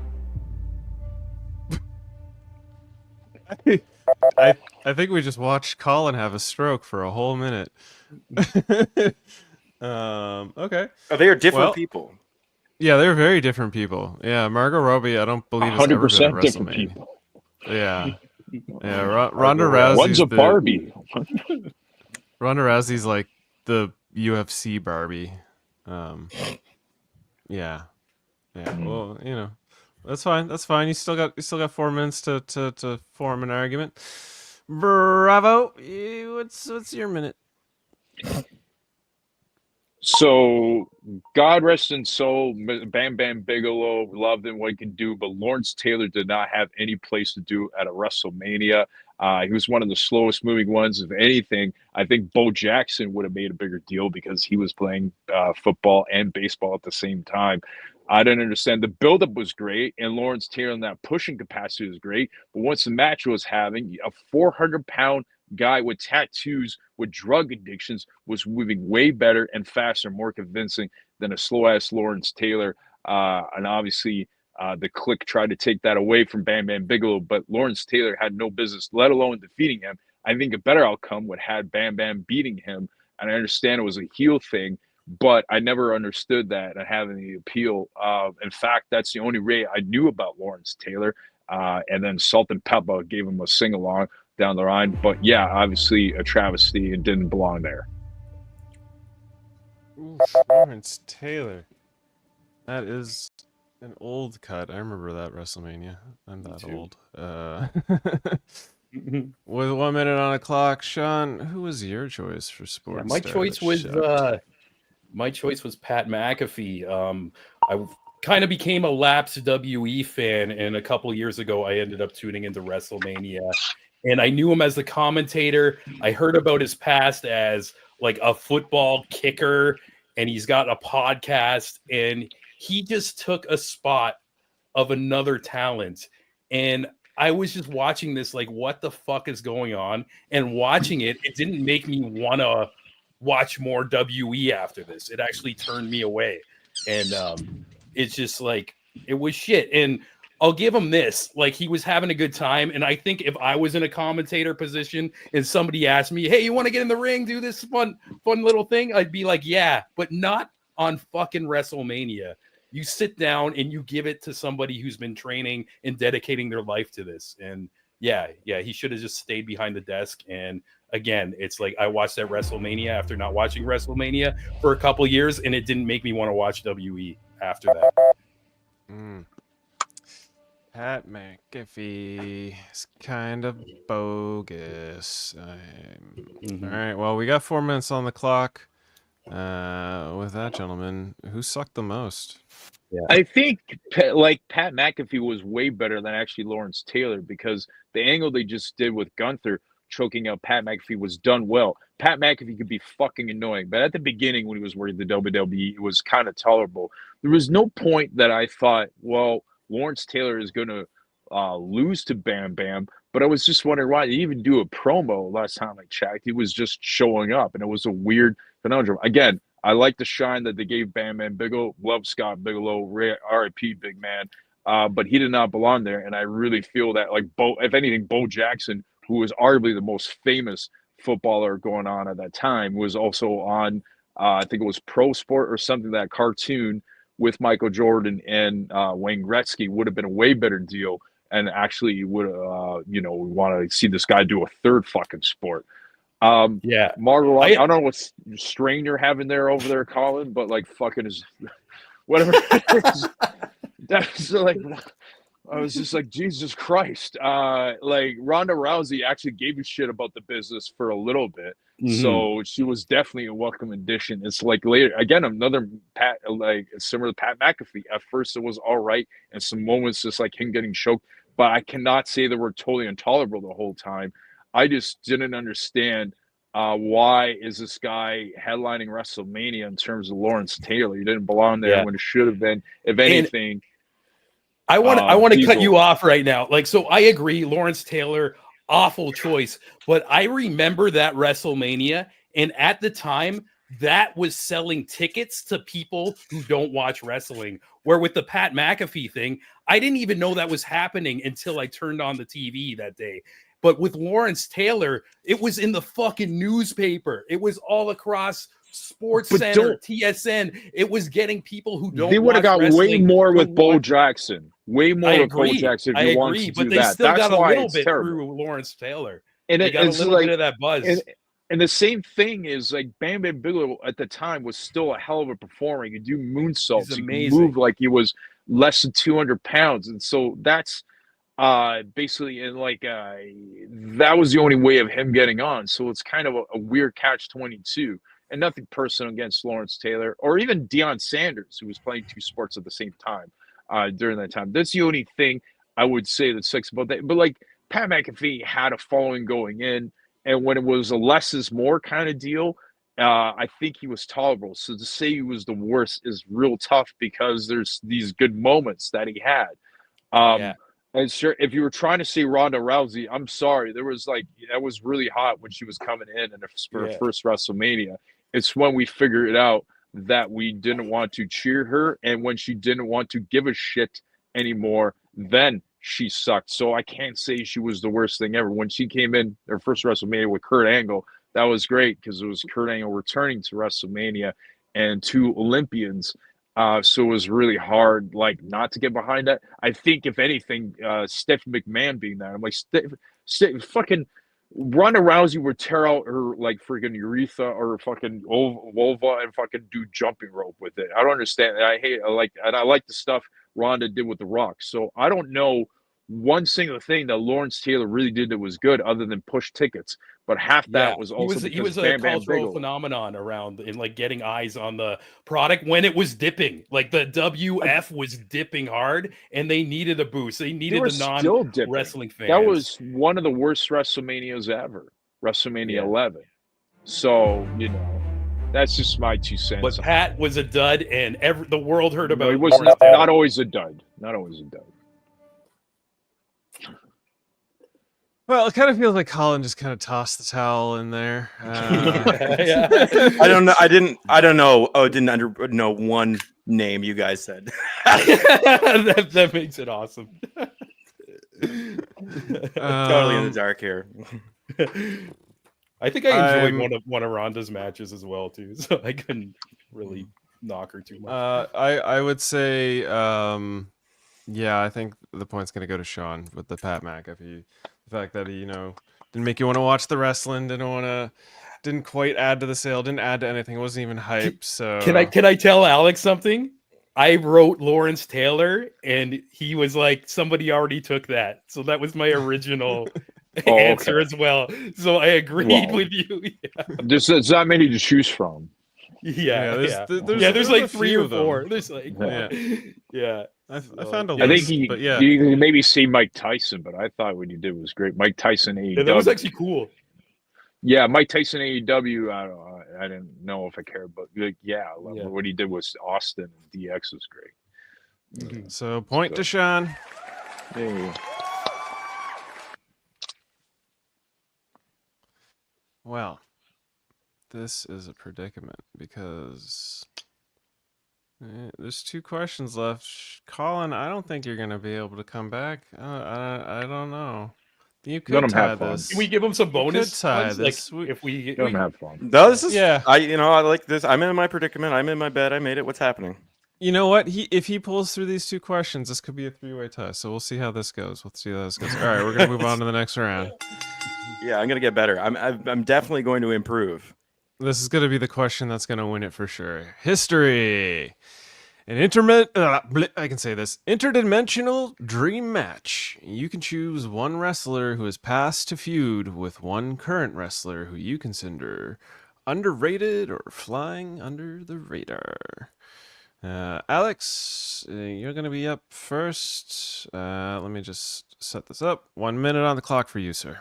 I think we just watched Colin have a stroke for a whole minute. Okay. Oh, they are different people. Yeah, they're very different people. Yeah, Margot Robbie, I don't believe has ever been at different WrestleMania. People. Yeah. Ronda Rousey. One's a Barbie. Ronda Rousey's like the UFC Barbie. Yeah. Well, you know, that's fine. That's fine. You still got 4 minutes to form an argument. Bravo. What's your minute? So, God rest his soul, Bam Bam Bigelow loved him what he could do, but Lawrence Taylor did not have any place to do at a WrestleMania. He was one of the slowest moving ones. If anything, I think Bo Jackson would have made a bigger deal because he was playing football and baseball at the same time. I didn't understand. The buildup was great, and Lawrence Taylor in that pushing capacity was great. But once the match was having a 400-pound guy with tattoos with drug addictions was moving way better and faster, more convincing than a slow ass Lawrence Taylor. And obviously, the Click tried to take that away from Bam Bam Bigelow, but Lawrence Taylor had no business, let alone defeating him. I think a better outcome would have Bam Bam beating him. And I understand it was a heel thing, but I never understood that and having the appeal. In fact, that's the only way I knew about Lawrence Taylor. And then Salt and Pepper gave him a sing along down the line. But yeah, obviously a travesty and didn't belong there. Oof, Lawrence Taylor. That is an old cut. I remember that WrestleMania. I'm that old. With 1 minute on the clock, Sean, who was your choice for sports? My choice was Pat McAfee. I kind of became a lapsed WE fan, and a couple years ago, I ended up tuning into WrestleMania. And I knew him as the commentator. I heard about his past as like a football kicker, and he's got a podcast, and he just took a spot of another talent. And I was just watching this, like, what the fuck is going on? And watching it, it didn't make me want to watch more WE after this. It actually turned me away. And it's just like, it was shit. And I'll give him this. Like, he was having a good time. And I think if I was in a commentator position and somebody asked me, hey, you want to get in the ring, do this fun little thing? I'd be like, yeah, but not on fucking WrestleMania. You sit down and you give it to somebody who's been training and dedicating their life to this. And yeah, he should have just stayed behind the desk. And again, it's like I watched that WrestleMania after not watching WrestleMania for a couple years, and it didn't make me want to watch WE after that. Pat McAfee is kind of bogus. All right, well, we got 4 minutes on the clock. With that, gentlemen, who sucked the most? Yeah. I think like Pat McAfee was way better than actually Lawrence Taylor, because the angle they just did with Gunther choking out Pat McAfee was done well. Pat McAfee could be fucking annoying, but at the beginning when he was working the WWE, it was kind of tolerable. There was no point that I thought, well, Lawrence Taylor is going to lose to Bam Bam, but I was just wondering why. He didn't even do a promo last time I checked. He was just showing up, and it was a weird conundrum. Again, I like the shine that they gave Bam Bam Bigelow. Love Scott Bigelow, R.I.P. big man. But he did not belong there, and I really feel that, like, if anything, Bo Jackson, who was arguably the most famous footballer going on at that time, was also on, I think it was Pro Sport or something, that cartoon with Michael Jordan and Wayne Gretzky. Would have been a way better deal, and actually would we want to see this guy do a third fucking sport. Yeah, Margot, I don't know what strain you're having there over there, Colin, but like fucking is whatever. That's like, I was just like, Jesus Christ. Like Ronda Rousey actually gave a shit about the business for a little bit. Mm-hmm. So she was definitely a welcome addition. It's like later, again, another Pat, like similar to Pat McAfee. At first it was all right, and some moments just like him getting choked, but I cannot say they were totally intolerable the whole time. I just didn't understand why is this guy headlining WrestleMania in terms of Lawrence Taylor. He didn't belong there when it should have been. If anything, I want to cut you off right now. Like, so I agree, Lawrence Taylor, awful choice. But I remember that WrestleMania, and at the time, that was selling tickets to people who don't watch wrestling. Where with the Pat McAfee thing, I didn't even know that was happening until I turned on the TV that day. But with Lawrence Taylor, it was in the fucking newspaper. It was all across Sports Center, TSN. It was getting people who don't. They would have got way more with Bo Jackson. Way more with Bo Jackson if you want to do that. But they still got a little bit through Lawrence Taylor. And they got a little bit of that buzz. And the same thing is like Bam Bam Bigelow at the time was still a hell of a performer. He could do He's moonsaults. He could amazing. move like he was less than 200 pounds. And so that's basically and like that was the only way of him getting on. So it's kind of a weird catch 22. And nothing personal against Lawrence Taylor or even Deion Sanders, who was playing two sports at the same time during that time. That's the only thing I would say that sucks about that. But like Pat McAfee had a following going in, and when it was a less is more kind of deal, I think he was tolerable. So to say he was the worst is real tough because there's these good moments that he had. Yeah. And sure, if you were trying to say Ronda Rousey, I'm sorry. There was like that was really hot when she was coming in for her Yeah. first WrestleMania. It's when we figured it out that we didn't want to cheer her, and when she didn't want to give a shit anymore, then she sucked. So I can't say she was the worst thing ever. When she came in her first WrestleMania with Kurt Angle, that was great because it was Kurt Angle returning to WrestleMania and two Olympians. So it was really hard, like, not to get behind that. I think, if anything, Stephanie McMahon being that, I'm like, fucking Ronda Rousey would tear out her like freaking urethra or fucking vulva and fucking do jumping rope with it. I don't understand. I like the stuff Ronda did with The Rock. So I don't know one single thing that Lawrence Taylor really did that was good other than push tickets. But half Yeah, that was he also he because was a Bam Bam cultural Bigelow. phenomenon around in like getting eyes on the product when it was dipping. Like the WF was dipping hard, and they needed a boost. They They needed were the still dipping. non-wrestling fans. That was one of the worst WrestleManias ever, WrestleMania Yeah. 11. So, that's just my 2 cents. But Pat was a dud, and the world heard about No, he was Lawrence not Taylor. always a dud. Not always a dud. Well, it kind of feels like Colin just kind of tossed the towel in there. Yeah. I don't know. I don't know. Oh, didn't know one name you guys said. that makes it awesome. Totally in the dark here. I think I enjoyed I'm- one of Ronda's matches as well too, so I couldn't really knock her too much. I would say, yeah, I think the point's gonna go to Sean with the Pat McAfee. The fact that he, didn't make you want to watch the wrestling, didn't quite add to the sale, didn't add to anything. It wasn't even hype. So Can I tell Alex something? I wrote Lawrence Taylor, and he was like, somebody already took that, so that was my original answer as well. So I agreed with you. Yeah. There's that many to choose from. There's like a 3 few or of them. 4. There's like Yeah. I found a I think list, you but yeah. you can maybe see Mike Tyson, but I thought what you did was great. Mike Tyson AEW. Yeah, that was actually cool. Yeah, Mike Tyson AEW. I didn't know if I cared, but what he did was Austin and DX was great. So point to Sean. Yeah. Well, this is a predicament because there's 2 questions left. Colin, I don't think you're going to be able to come back. I don't know. You could Let him tie have fun. this. Can we give him some bonus? tie ones? this. Like, if we Let him have fun. No, this is Yeah. I like this. I'm in my predicament. I'm in my bed. I made it. What's happening? You know what? If he pulls through these 2 questions, this could be a 3-way tie. So we'll see how this goes. All right, we're gonna move on to the next round. Yeah, I'm gonna get better. I'm definitely going to improve. This is gonna be the question that's gonna win it for sure. History. I can say this. Interdimensional dream match. You can choose one wrestler who has passed to feud with one current wrestler who you consider underrated or flying under the radar. Alex, you're going to be up first. Let me just set this up. 1 minute on the clock for you, sir.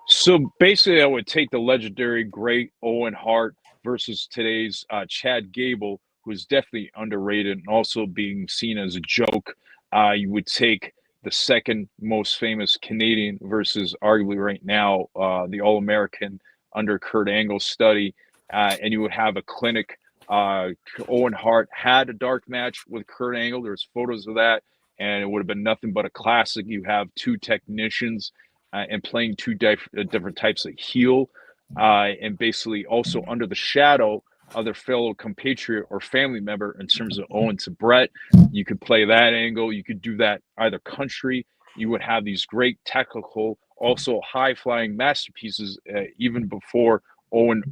So basically, I would take the legendary great Owen Hart versus today's Chad Gable, who is definitely underrated and also being seen as a joke. You would take the second most famous Canadian versus arguably right now the All-American under Kurt Angle's study, and you would have a clinic. Owen Hart had a dark match with Kurt Angle. There's photos of that, and it would have been nothing but a classic. You have 2 technicians and playing 2 different types of heel, and basically also under the shadow of their fellow compatriot or family member in terms of Owen to Brett. You could play that angle. You could do that either country. You would have these great technical also high-flying masterpieces even before Owen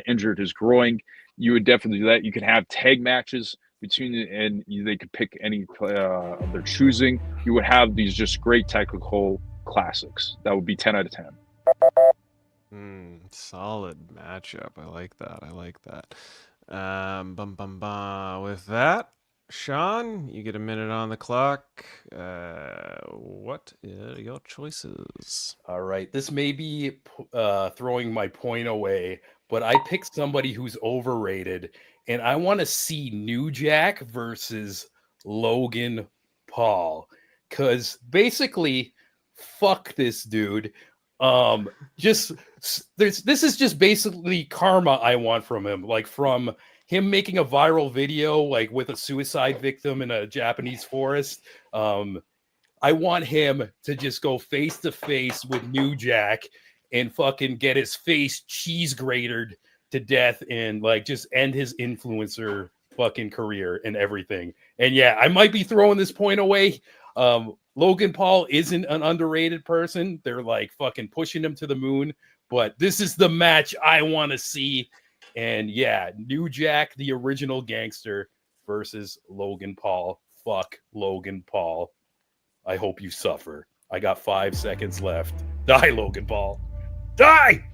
injured his groin. You would definitely do that. You could have tag matches between and they could pick any of their choosing. You would have these just great technical classics. That would be 10 out of 10. Solid matchup. I like that. With that, Sean, you get a minute on the clock. What are your choices? All right, this may be throwing my point away, but I picked somebody who's overrated, and I want to see New Jack versus Logan Paul, because basically, fuck this dude. This is just basically karma I want from him, like from him making a viral video like with a suicide victim in a Japanese forest. I want him to just go face to face with New Jack and fucking get his face cheese grated to death and like just end his influencer fucking career and everything. And yeah, I might be throwing this point away. Logan Paul isn't an underrated person. They're like fucking pushing him to the moon, but this is the match I want to see. And yeah, New Jack, the original gangster versus Logan Paul. Fuck Logan Paul. I hope you suffer. I got 5 seconds left. Die, Logan Paul. Die!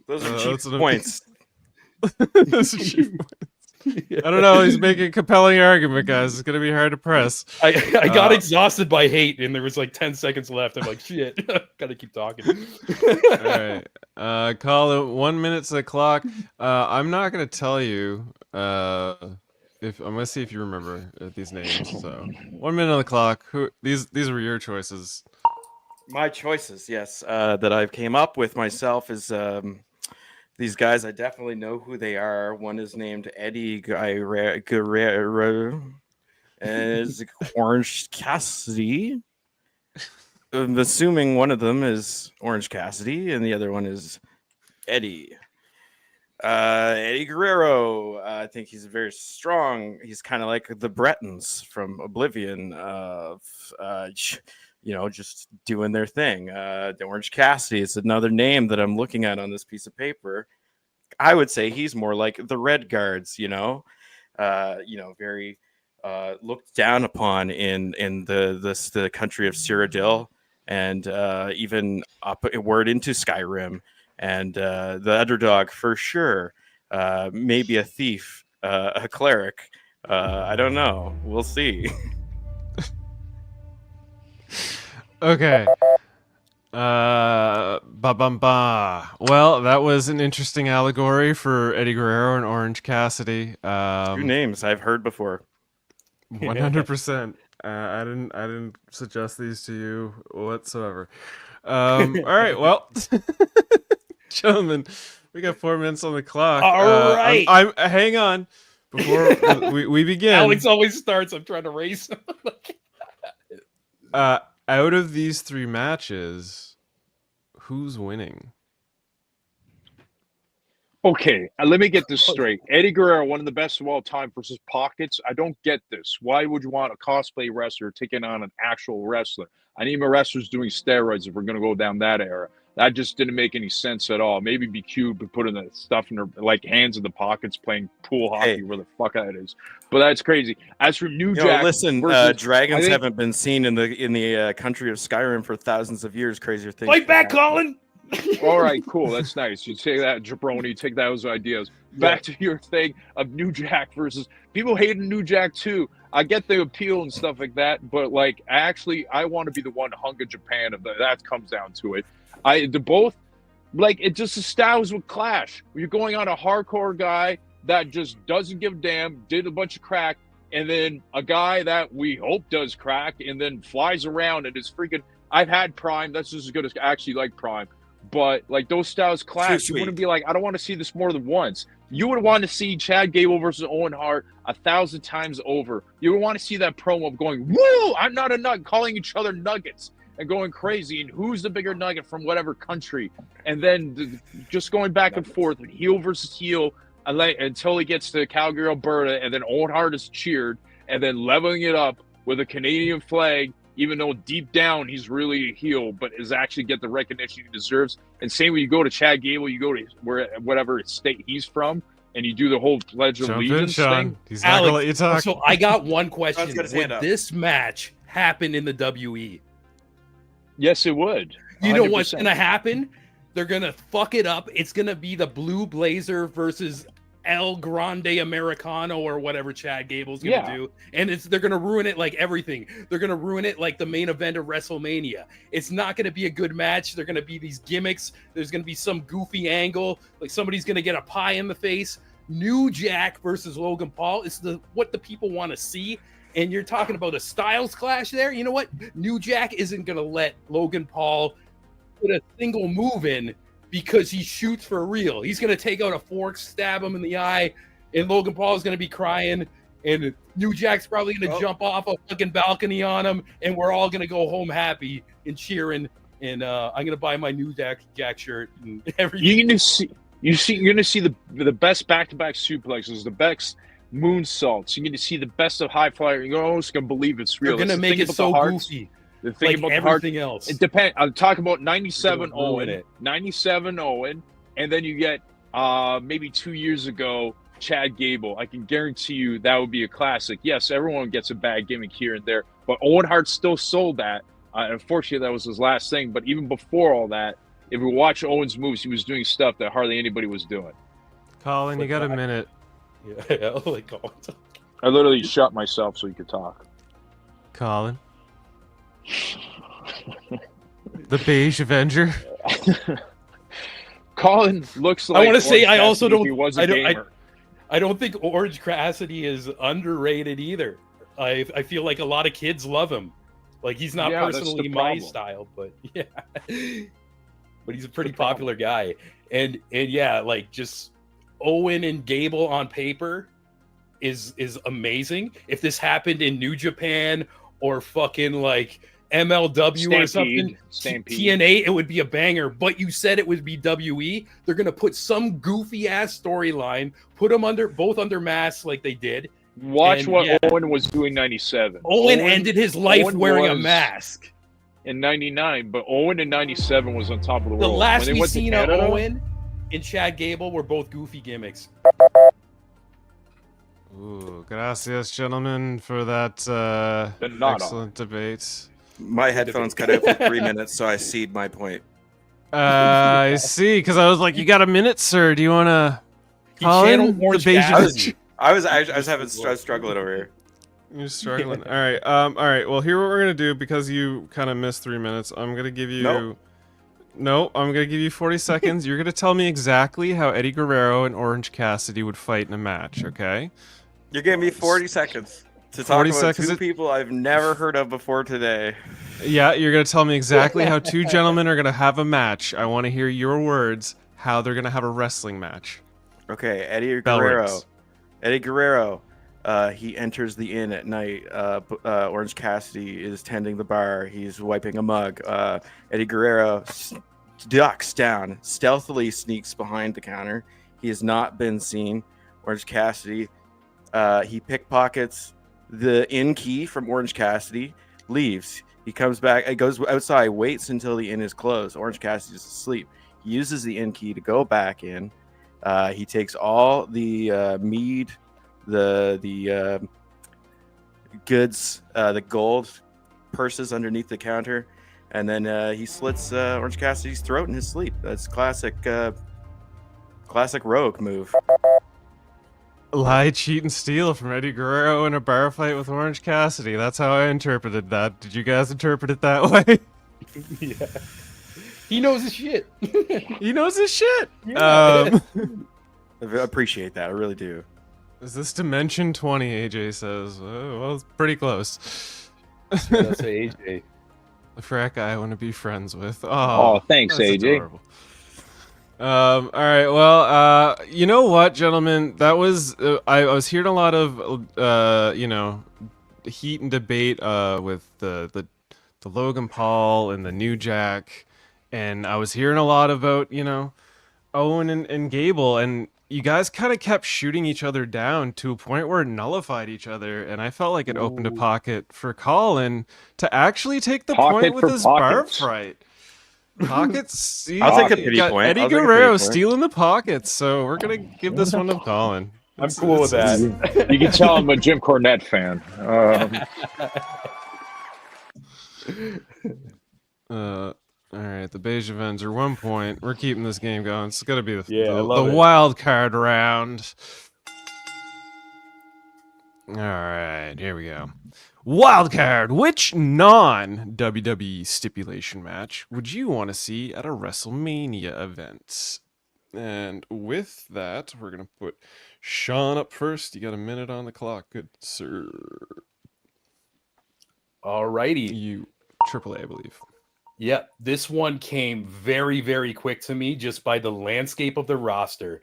Those are cheap points. Those are cheap points. I don't know. He's making a compelling argument, guys. It's gonna be hard to press. I got exhausted by hate, and there was like 10 seconds left. I'm like, shit, gotta keep talking. All right, call it 1 minute to the clock. I'm not gonna tell you. If I'm gonna see if you remember these names. So 1 minute on the clock. Who these were your choices? My choices, yes, that I've came up with myself is these guys. I definitely know who they are. One is named Eddie Guerrero, and is Orange Cassidy. I'm assuming one of them is Orange Cassidy, and the other one is Eddie. Eddie Guerrero, I think he's very strong. He's kind of like the Bretons from Oblivion, just doing their thing. The Orange Cassidy is another name that I'm looking at on this piece of paper. I would say he's more like the Red Guards, very looked down upon in the country of Cyrodiil, and even upward into Skyrim. And the underdog for sure, maybe a thief, a cleric. I don't know. We'll see. Okay. Well, that was an interesting allegory for Eddie Guerrero and Orange Cassidy. Two names I've heard before. 100%. I didn't suggest these to you whatsoever. All right. Well. Gentlemen, we got 4 minutes on the clock. All right. I'm hang on before we begin. Alex always starts. I'm trying to race. Out of these 3 matches, who's winning? Okay, let me get this straight. Eddie Guerrero, one of the best of all time versus Pockets. I don't get this. Why would you want a cosplay wrestler taking on an actual wrestler? I need my wrestlers doing steroids if we're going to go down that era. That just didn't make any sense at all. Maybe be cute, but putting the stuff in their like hands in the pockets, playing pool hockey, where the fuck that is. But that's crazy. As for New Jack, listen, dragons haven't been seen in the country of Skyrim for thousands of years. Crazier things. Fight back, Colin. All right, cool. That's nice. You take that, jabroni. Take those ideas. Back to your thing of New Jack versus people hating New Jack too. I get the appeal and stuff like that, but like I want to be the one hung in Japan. If that comes down to it. Both, like, it just the styles would clash. You're going on a hardcore guy that just doesn't give a damn, did a bunch of crack, and then a guy that we hope does crack and then flies around and is freaking. I've had Prime. That's just as good as I actually like Prime. But like those styles clash. You wouldn't be like, I don't want to see this more than once. You would want to see Chad Gable versus Owen Hart 1,000 times over. You would want to see that promo of going, woo, I'm not a nut, calling each other nuggets. And going crazy, and who's the bigger nugget from whatever country, and then just going back and forth, and heel versus heel, until he gets to Calgary, Alberta, and then Owen Hart is cheered, and then leveling it up with a Canadian flag, even though deep down he's really a heel, but is actually get the recognition he deserves. And same when you go to Chad Gable, you go to whatever state he's from, and you do the whole Pledge of Jump in, Allegiance Sean. thing. He's not gonna let you talk. So I got one question: Sean's got his hand would up. this match happen in the WE? Yes, it would. You know what's 100%. gonna happen? They're gonna fuck it up. It's gonna be the Blue Blazer versus El Grande Americano or whatever Chad Gable's gonna do, and they're gonna ruin it like everything. They're gonna ruin it like the main event of WrestleMania. It's not gonna be a good match. They're gonna be these gimmicks. There's gonna be some goofy angle, like somebody's gonna get a pie in the face. New Jack versus Logan Paul is what the people want to see. And you're talking about a styles clash there. You know what? New Jack isn't gonna let Logan Paul put a single move in because he shoots for real. He's going to take out a fork, stab him in the eye, and Logan Paul is going to be crying, and New Jack's probably going to jump off a fucking balcony on him, and we're all going to go home happy and cheering, and I'm going to buy my New Jack shirt and everything. You're going to see the best back-to-back suplexes, the best moonsaults. You're going to see the best of high flyer. You're almost going to believe it's real. They're going to make it so goofy. The thing like about everything else. It depends. I'm talking about 97 Ruin Owen, it. 97 Owen, and then you get maybe 2 years ago Chad Gable. I can guarantee you that would be a classic. Yes, everyone gets a bad gimmick here and there, but Owen Hart still sold that. Unfortunately, that was his last thing. But even before all that, if we watch Owen's moves, he was doing stuff that hardly anybody was doing. Colin, you got a minute. Yeah, like, oh, I literally shut myself so you could talk. Colin. The Beige Avenger. Colin looks like. I want to say Orange I also Cassidy if don't. He was a I don't. gamer. I don't think Orange Cassidy is underrated either. I feel like a lot of kids love him. Like he's not Yeah, that's the personally my problem. style, but yeah. But he's a pretty popular guy. And yeah, like just Owen and Gable on paper is amazing. If this happened in New Japan or fucking like MLW or something, Stampede. TNA, it would be a banger. But you said it would be WE. They're gonna put some goofy ass storyline, put them both under masks like they did. Watch And, what yeah. Owen was doing 97. Owen ended his life Owen wearing a was mask. in 99, but Owen in 97 was on top of the The world. last When they we went to seen of Canada, Owen and Chad Gable were both goofy gimmicks. Ooh, gracias, gentlemen, for that But not excellent debate. My headphones cut out for 3 minutes, so I cede my point. I see, because I was like, "You got a minute, sir? Do you want to?" He channeled Orange Beige Cassidy. I was struggling over here. You're struggling. All right. All right. Well, here what we're gonna do, because you kind of missed 3 minutes. I'm gonna give you. Nope. No, I'm gonna give you 40 seconds. You're gonna tell me exactly how Eddie Guerrero and Orange Cassidy would fight in a match. Okay. You're giving me 40 seconds to talk 40 about seconds two people I've never heard of before today. Yeah, you're gonna tell me exactly how two gentlemen are gonna have a match. I want to hear your words. How they're gonna have a wrestling match. Okay, Eddie Bell Guerrero. rings. Eddie Guerrero. He enters the inn at night. Orange Cassidy is tending the bar. He's wiping a mug. Eddie Guerrero ducks down, stealthily sneaks behind the counter. He has not been seen. Orange Cassidy, he pickpockets the inn key from Orange Cassidy, leaves. He comes back, goes outside, waits until the inn is closed. Orange Cassidy's asleep. He uses the inn key to go back in. He takes all the mead, the goods, the gold purses underneath the counter, and then he slits Orange Cassidy's throat in his sleep. That's classic rogue move. Lie, cheat, and steal from Eddie Guerrero in a bar fight with Orange Cassidy. That's how I interpreted that. Did you guys interpret it that way? Yeah. He knows his shit. He knows his shit. Yeah. I appreciate that. I really do. Is this Dimension 20? AJ says. Oh, well, it's pretty close. That's AJ. The frat guy I want to be friends with. Oh, thanks, that's AJ. adorable. All right. Well, you know what, gentlemen? That was I was hearing a lot of heat and debate with the Logan Paul and the New Jack, and I was hearing a lot about Owen and Gable, and you guys kind of kept shooting each other down to a point where it nullified each other, and I felt like it opened a pocket for Colin to actually take the point Pocket with for his bar pockets. fight. Pockets. I'll take a you pity got point. Eddie I'll take a pity Guerrero point. stealing the pockets, so we're gonna give this one to Colin. I'm cool with that. You can tell I'm a Jim Cornette fan. All right, the Beige Avens are 1 point. We're keeping this game going. It's gonna be I the love it. wild card round. All right, here we go. Wild card. Which non-WWE stipulation match would you want to see at a WrestleMania event? And with that, we're gonna put Sean up first. You got a minute on the clock, good sir. Alrighty. You AAA, I believe. Yep, this one came very, very quick to me just by the landscape of the roster.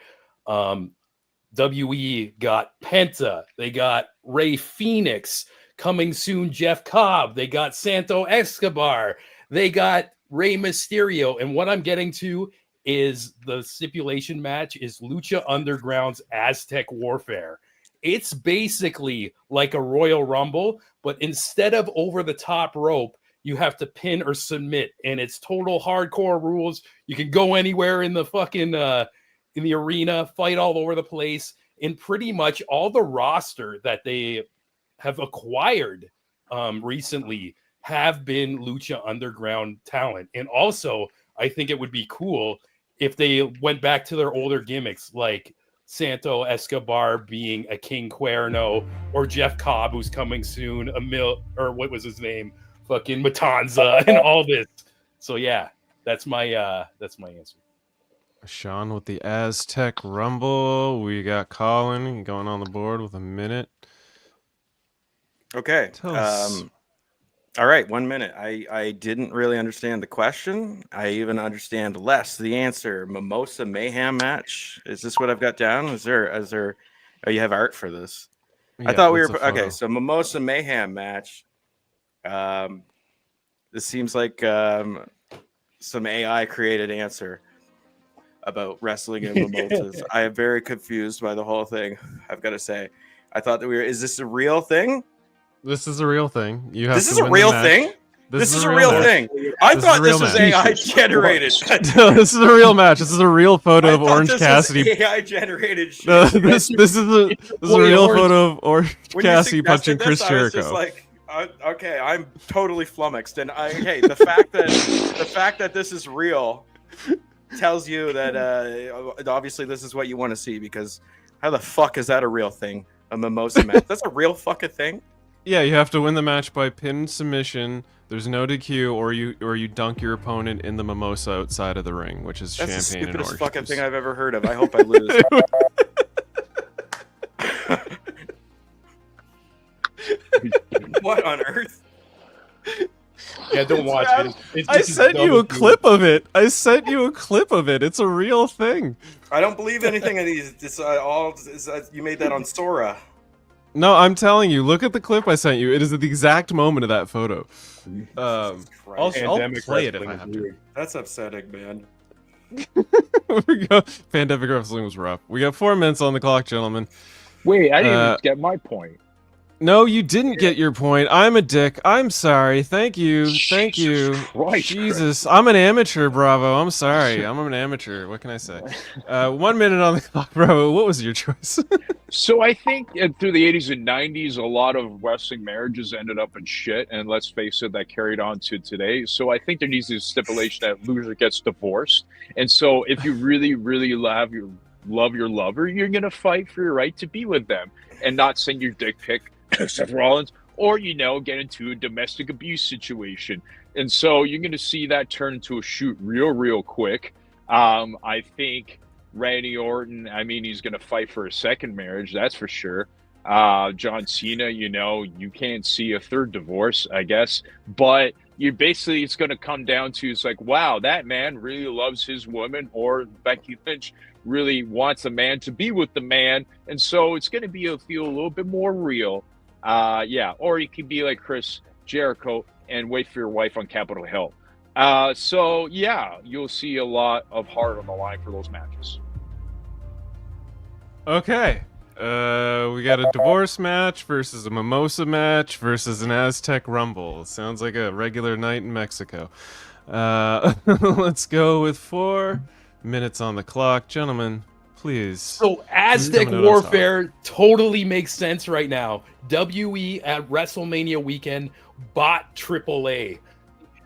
WE got Penta, they got Rey Fenix, coming soon Jeff Cobb, they got Santo Escobar, they got Rey Mysterio, and what I'm getting to is the stipulation match is Lucha Underground's Aztec Warfare. It's basically like a Royal Rumble, but instead of over the top rope, you have to pin or submit, and it's total hardcore rules. You can go anywhere in the fucking in the arena, fight all over the place, and pretty much all the roster that they have acquired recently have been Lucha Underground talent. And also, I think it would be cool if they went back to their older gimmicks, like Santo Escobar being a King Cuerno, or Jeff Cobb, who's coming soon, or what was his name? Fucking Matanza and all this. So yeah, that's my answer. Sean with the Aztec Rumble. We got Colin going on the board with a minute. Okay. Tell us. All right, 1 minute. I didn't really understand the question. I even understand less the answer. Mimosa Mayhem match. Is this what I've got down? Is there? Oh, you have art for this. I thought we were okay. So Mimosa Mayhem match. This seems like some AI created answer about wrestling and mimosas. I am very confused by the whole thing. I've got to say, I thought that is this a real thing? This is a real thing. You have this to is a win real the match. thing. This is a real match. thing. I This is thought a real this was match. AI generated. No, this is a real match. This is a real photo of Orange this Cassidy. was AI generated shit. No, this is a real photo of Orange When you Cassidy punching suggested Chris this, I was just Jericho. like, okay, I'm totally flummoxed. And the fact that this is real tells you that obviously this is what you want to see, because how the fuck is that a real thing? A mimosa match? That's a real fucking thing. Yeah, you have to win the match by pin submission. There's no DQ, or you dunk your opponent in the mimosa outside of the ring, which is That's the champagne and stupidest orange fucking juice. thing I've ever heard of. I hope I lose. What on earth? Yeah, don't watch it. It's I just as sent dumb you a as clip of it. I sent you a clip of it. It's a real thing. I don't believe anything of these. You made that on Sora. No, I'm telling you. Look at the clip I sent you. It is at the exact moment of that photo. I'll Pandemic play it if I wrestling have is to. weird. That's upsetting, man. We go. Pandemic wrestling was rough. We got 4 minutes on the clock, gentlemen. Wait, I didn't even get my point. No, you didn't get your point. I'm a dick. I'm sorry. Thank you. Thank you. Christ. Jesus, I'm an amateur, Bravo. I'm sorry. I'm an amateur. What can I say? 1 minute on the clock, Bravo. What was your choice? So I think through the 80s and 90s, a lot of wrestling marriages ended up in shit, and let's face it, that carried on to today. So I think there needs to be a stipulation that loser gets divorced. And so if you really, really love your lover, you're gonna fight for your right to be with them and not send your dick pic, Seth Rollins, or get into a domestic abuse situation. And so you're gonna see that turn into a shoot real quick. I think Randy Orton, he's going to fight for a second marriage, that's for sure. John Cena, you can't see a third divorce, I guess. But it's going to come down to, it's like, wow, that man really loves his woman, or Becky Lynch really wants a man to be with the man. And so it's going to feel a little bit more real. Or you could be like Chris Jericho and wait for your wife on Capitol Hill. So yeah, you'll see a lot of heart on the line for those matches. Okay. We got a divorce match versus a mimosa match versus an Aztec Rumble. Sounds like a regular night in Mexico. Let's go with 4 minutes on the clock. Gentlemen, please. So Aztec coming out on Warfare totally makes sense right now. WE at WrestleMania weekend bought AAA.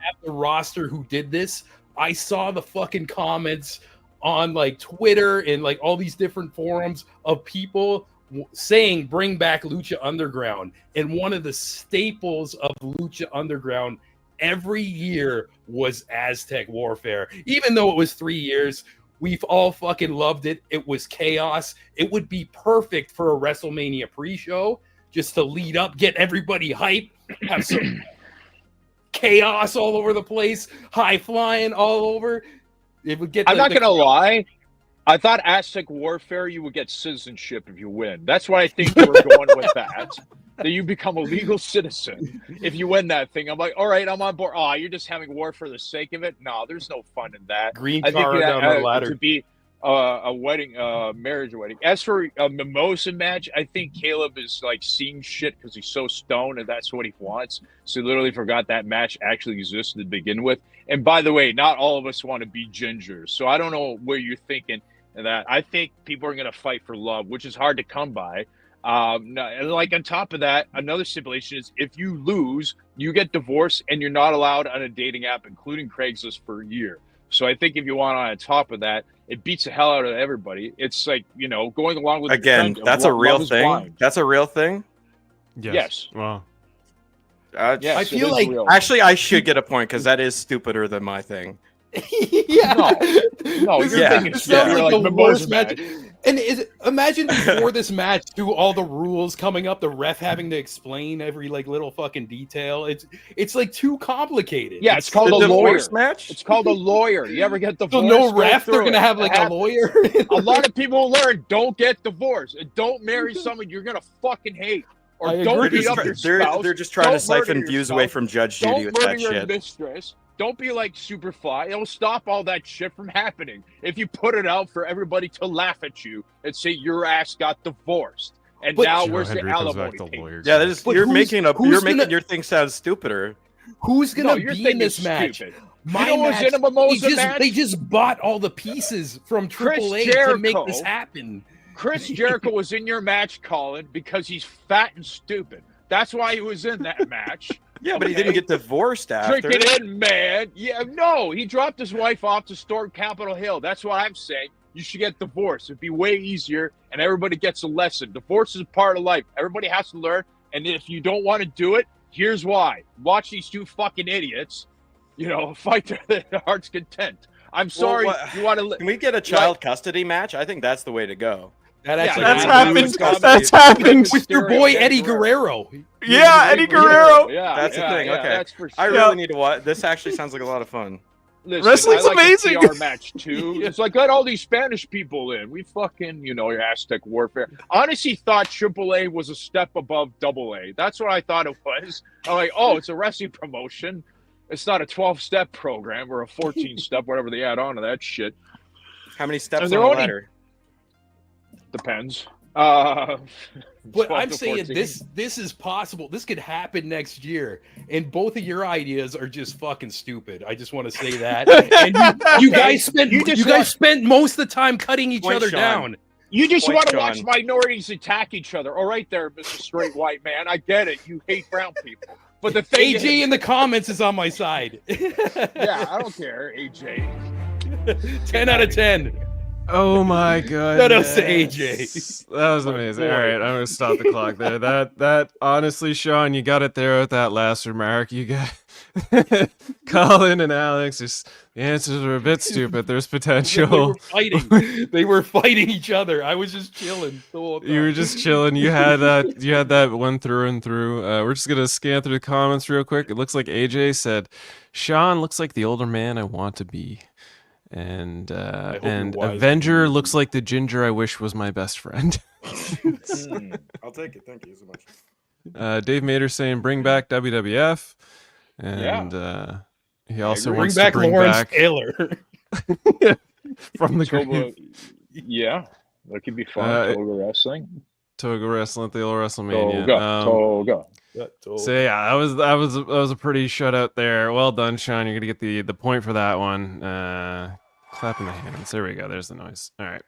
At the roster who did this, I saw the fucking comments on like Twitter and like all these different forums of people saying bring back Lucha Underground. And one of the staples of Lucha Underground every year was Aztec Warfare. Even though it was 3 years, we've all fucking loved it. It was chaos. It would be perfect for a WrestleMania pre-show just to lead up, get everybody hyped, have some chaos all over the place, high flying all over. It would get. I'm not gonna lie. I thought Aztec Warfare, you would get citizenship if you win. That's why I think you were going with that. That you become a legal citizen if you win that thing. I'm like, all right, I'm on board. Oh, you're just having war for the sake of it? No, there's no fun in that. Green I think card down the ladder to be a wedding, marriage wedding. As for a mimosa match, I think Caleb is like seeing shit because he's so stoned and that's what he wants. So he literally forgot that match actually existed to begin with. And by the way, not all of us want to be gingers. So I don't know where you're thinking that. I think people are going to fight for love, which is hard to come by. And like on top of that, another stipulation is if you lose, you get divorced and you're not allowed on a dating app, including Craigslist, for a year. So I think if you want on top of that, it beats the hell out of everybody. It's like, you know, going along with Again, the that's a real thing. That's a real thing. Yes. Wow. Yes, I feel like real. Actually, I should get a point because that is stupider than my thing. yeah. No, This you're is- thinking this shit. sounds You're like like the mimosa worst match. And imagine before this match, through all the rules coming up, the ref having to explain every like little fucking detail. It's like too complicated. Yeah, it's called The a lawyer. divorce match. It's called a lawyer. You ever get So divorced? no Go ref. through They're gonna it. have like It a happens. lawyer. A lot of people learn don't get divorced. Don't marry someone you're gonna fucking hate. Or I don't agree. beat up your They're spouse. just trying to Don't murder siphon your views away spouse. from Judge Judy Don't with murder that your shit. mistress. Don't be like Superfly. It'll stop all that shit from happening if you put it out for everybody to laugh at you and say your ass got divorced. And But- now Joe where's Hendry the comes alimony back to payment? lawyers. Yeah, that is, But you're who's making gonna- your thing sound stupider. Who's No, gonna your be thing in this is match? stupid. My You know who's match, in a mimosa match? they just bought all the pieces from Chris AAA to Jericho. make this happen. Chris Jericho was in your match, Colin, because he's fat and stupid. That's why he was in that match. Yeah, but he Okay? didn't get divorced after. Drinking in, man. Yeah, no, he dropped his wife off to storm Capitol Hill. That's what I'm saying. You should get divorced. It'd be way easier, and everybody gets a lesson. Divorce is a part of life. Everybody has to learn, and if you don't want to do it, here's why. Watch these two fucking idiots, fight to their heart's content. I'm sorry. what- You want to? Can we get a child custody match? I think that's the way to go. That Yeah, actually That's happened. happened. That's happened. with your boy Eddie Guerrero. Yeah, Eddie Guerrero. Yeah, That's the thing, okay. That's for sure. I really need to watch. This actually sounds like a lot of fun. Listen, Wrestling's I like amazing. A PR match too. It's like got all these Spanish people in. We fucking, your Aztec Warfare. Honestly, thought AAA was a step above AA. That's what I thought it was. I'm like, oh, it's a wrestling promotion. It's not a 12-step program or a 14-step, whatever they add on to that shit. How many steps on And the they're only- ladder? Depends. But 12 I'm to saying 14. this is possible. This could happen next year, and both of your ideas are just fucking stupid. I just want to say that. And you guys spent most of the time cutting each Point, other Sean. down. You just Point, want to Sean. watch minorities attack each other. All right there, Mr. Straight White Man. I get it. You hate brown people. But the thing AJ is, in the comments is on my side. yeah, I don't care, AJ. 10 out of 10. Oh my god. Shout out to AJ. That was amazing. boy. All right, I'm gonna stop the clock there. That honestly, Sean, you got it there with that last remark. You got Colin and Alex. The answers are a bit stupid. There's They potential. were fighting. They were fighting each other. I was just chilling the whole time. You were just chilling. You had that. You had that one through and through. We're just gonna scan through the comments real quick. It looks like AJ said, "Sean looks like the older man I want to be," and hope you're wise. Avenger looks like the ginger I wish was my best friend. I'll take it. Thank you so much. Dave Mater saying, "Bring back WWF," and He also Bring wants back to bring Lawrence back Taylor. from the Toga, grave. yeah, that could be fun. Toga wrestling. Toga wrestling at the old WrestleMania. Toga. So yeah, that was a pretty shutout there. Well done, Sean. You're gonna get the point for that one. Clapping the hands. There we go. There's the noise. All right.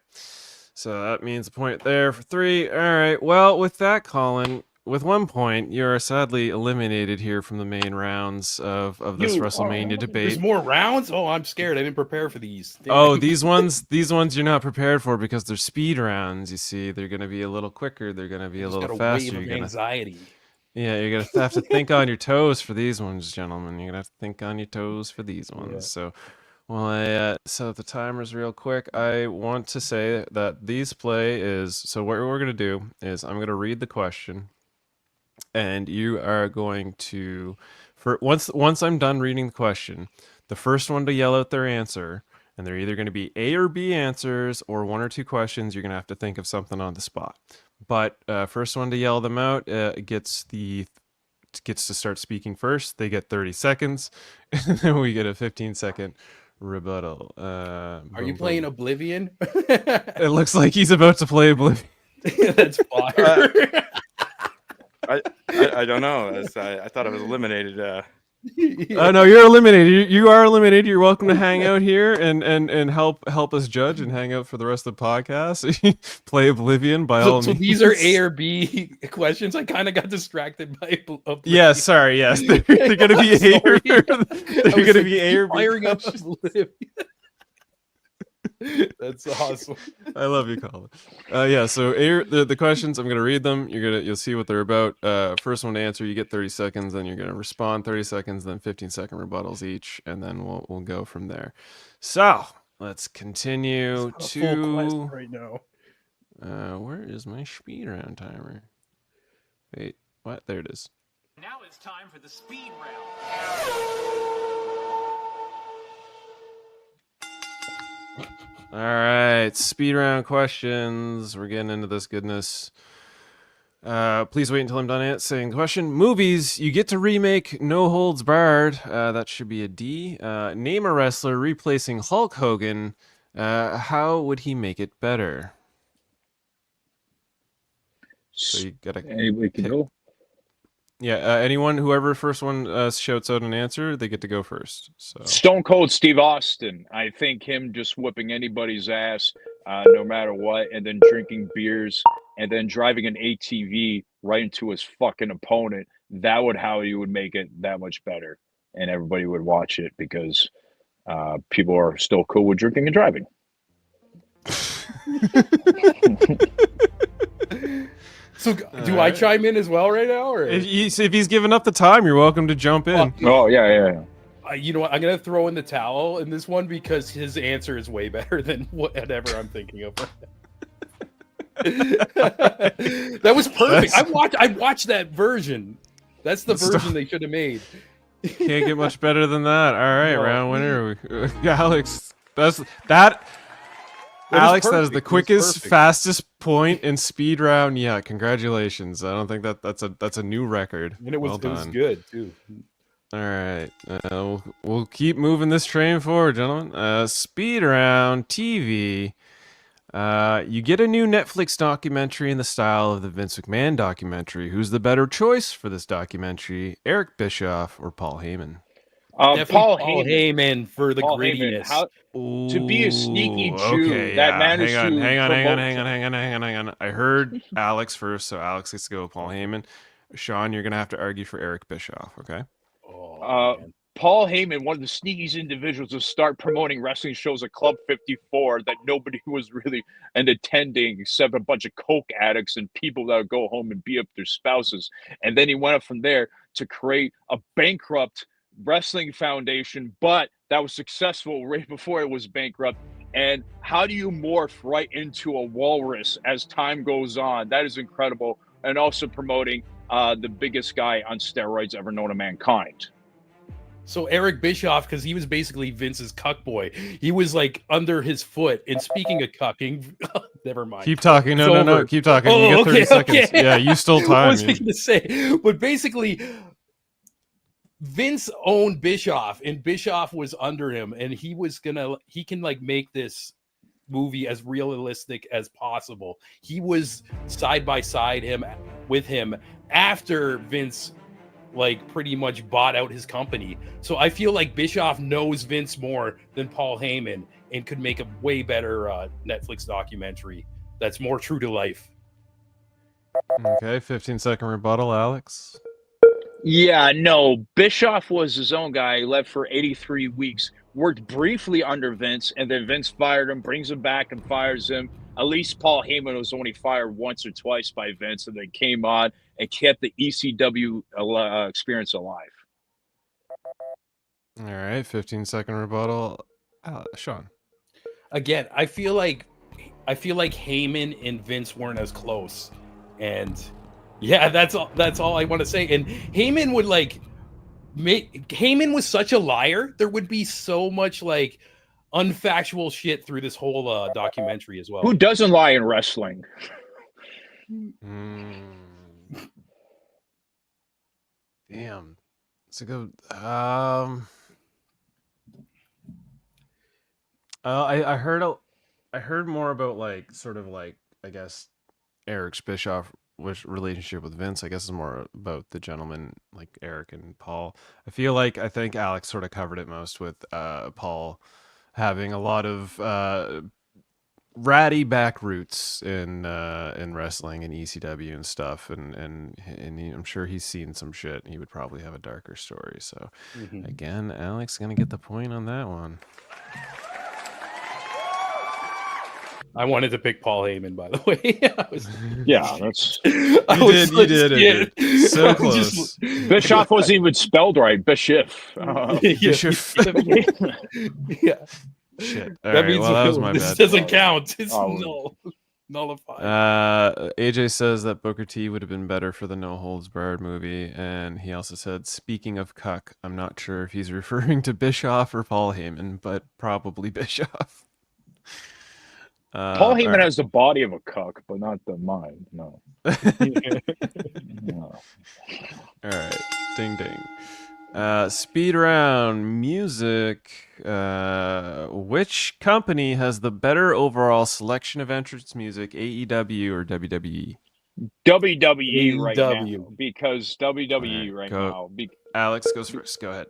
So that means a point there for 3. All right. Well, with that, Colin, with 1 point, you are sadly eliminated here from the main rounds of this WrestleMania debate. There's more rounds? Oh, I'm scared. I didn't prepare for these. Damn. Oh, these ones you're not prepared for because they're speed rounds. You see, they're going to be a little quicker. They're going to be a little faster. You're anxiety. Yeah, you're gonna have to think on your toes for these ones, gentlemen. You're gonna have to think on your toes for these ones. Yeah. So, while I set up the timers real quick, I want to say that these play is so. What we're gonna do is I'm gonna read the question, and you are going to, for once I'm done reading the question, the first one to yell out their answer, and they're either going to be A or B answers or 1 or 2 questions. You're gonna have to think of something on the spot. But first one to yell them out gets to start speaking first. They get 30 seconds, and then we get a 15-second rebuttal. Are you playing Oblivion? It looks like he's about to play Oblivion. That's fire. I don't know. I thought I was eliminated. Oh no, you're eliminated. You are eliminated. You're welcome to hang out here and help us judge and hang out for the rest of the podcast. Play Oblivion by all means. So these are A or B questions. I kind of got distracted by Oblivion. Yeah, sorry. Yes, they're going to be A or they're going to be A or B. Firing up Oblivion. That's awesome. I love you, Colin. Yeah, so the questions, I'm gonna read them. You'll see what they're about. First one to answer, you get 30 seconds, then you're gonna respond 30 seconds, then 15-second rebuttals each, and then we'll go from there. So let's continue to right now. where is my speed round timer? Wait, what? There it is. Now it's time for the speed round. All right, speed round questions. We're getting into this goodness. Please wait until I'm done saying the question. Movies, you get to remake No Holds Barred. That should be a D. Name a wrestler replacing Hulk Hogan. How would he make it better? So you gotta. Anybody can go. Yeah, anyone, whoever first one shouts out an answer, they get to go first. So Stone Cold Steve Austin. I think him just whipping anybody's ass, no matter what, and then drinking beers, and then driving an ATV right into his fucking opponent. That would how he would make it that much better, and everybody would watch it because people are still cool with drinking and driving. So do I chime in as well right now? Or if he's given up the time, you're welcome to jump in. Oh, yeah. You know what? I'm going to throw in the towel in this one because his answer is way better than whatever I'm thinking of. That was perfect. I watched that version. That's the version they should have made. Can't get much better than that. All right, round winner. Alex, that is the quickest, fastest point in speed round. Yeah, congratulations. I don't think that's a new record. And it was good too. All right, we'll keep moving this train forward, gentlemen. Speed round TV. You get a new Netflix documentary in the style of the Vince McMahon documentary. Who's the better choice for this documentary, Eric Bischoff or Paul Heyman? Paul Heyman for the grittiness. To be a sneaky Jew that managed to hang on. I heard Alex first, so Alex gets to go with Paul Heyman. Sean, you're gonna have to argue for Eric Bischoff, okay? Paul Heyman, one of the sneakiest individuals to start promoting wrestling shows at Club 54 that nobody was really attending except a bunch of coke addicts and people that would go home and beat up their spouses. And then he went up from there to create a bankrupt wrestling foundation, but that was successful right before it was bankrupt. And how do you morph right into a walrus as time goes on? That is incredible. And also promoting the biggest guy on steroids ever known to mankind. So Eric Bischoff, because he was basically Vince's cuck boy. He was like under his foot. And speaking of cucking, never mind. Keep talking. No. Keep talking. You get 30 seconds. Yeah, you still time. I was thinking to say, but basically, Vince owned Bischoff, and Bischoff was under him, and he can like make this movie as realistic as possible. He was side by side with him after Vince like pretty much bought out his company. So I feel like Bischoff knows Vince more than Paul Heyman and could make a way better Netflix documentary that's more true to life. Okay, 15-second rebuttal, Alex. Yeah, no. Bischoff was his own guy. He left for 83 weeks, worked briefly under Vince, and then Vince fired him, brings him back and fires him. At least Paul Heyman was only fired once or twice by Vince, and then came on and kept the ECW experience alive. All right, 15-second rebuttal, Sean. Again, I feel like Heyman and Vince weren't as close, and yeah, that's all I want to say. And Heyman would Heyman was such a liar. There would be so much like unfactual shit through this whole documentary as well. Who doesn't lie in wrestling? Damn, it's a good. I heard more about like sort of like I guess Erichs Bischoff relationship with Vince. I guess is more about the gentleman like Eric and Paul. I think Alex sort of covered it most with Paul having a lot of ratty back roots in wrestling and ECW and stuff, and I'm sure he's seen some shit. He would probably have a darker story. So again, Alex gonna get the point on that one. I wanted to pick Paul Heyman, by the way. Yeah, that's. You did. So close. Bischoff wasn't even spelled right. Bischoff. Bischoff. Yeah. Shit. That means that was my this bad. doesn't count. It's nullified. AJ says that Booker T would have been better for the No Holds Barred movie, and he also said, speaking of cuck, I'm not sure if he's referring to Bischoff or Paul Heyman, but probably Bischoff. Paul Heyman has the body of a cuck, but not the mind. No. No. All right. Ding ding. Speed round music. Which company has the better overall selection of entrance music, AEW or WWE? WWE right AEW. now, because WWE right now. Alex goes first. Go ahead.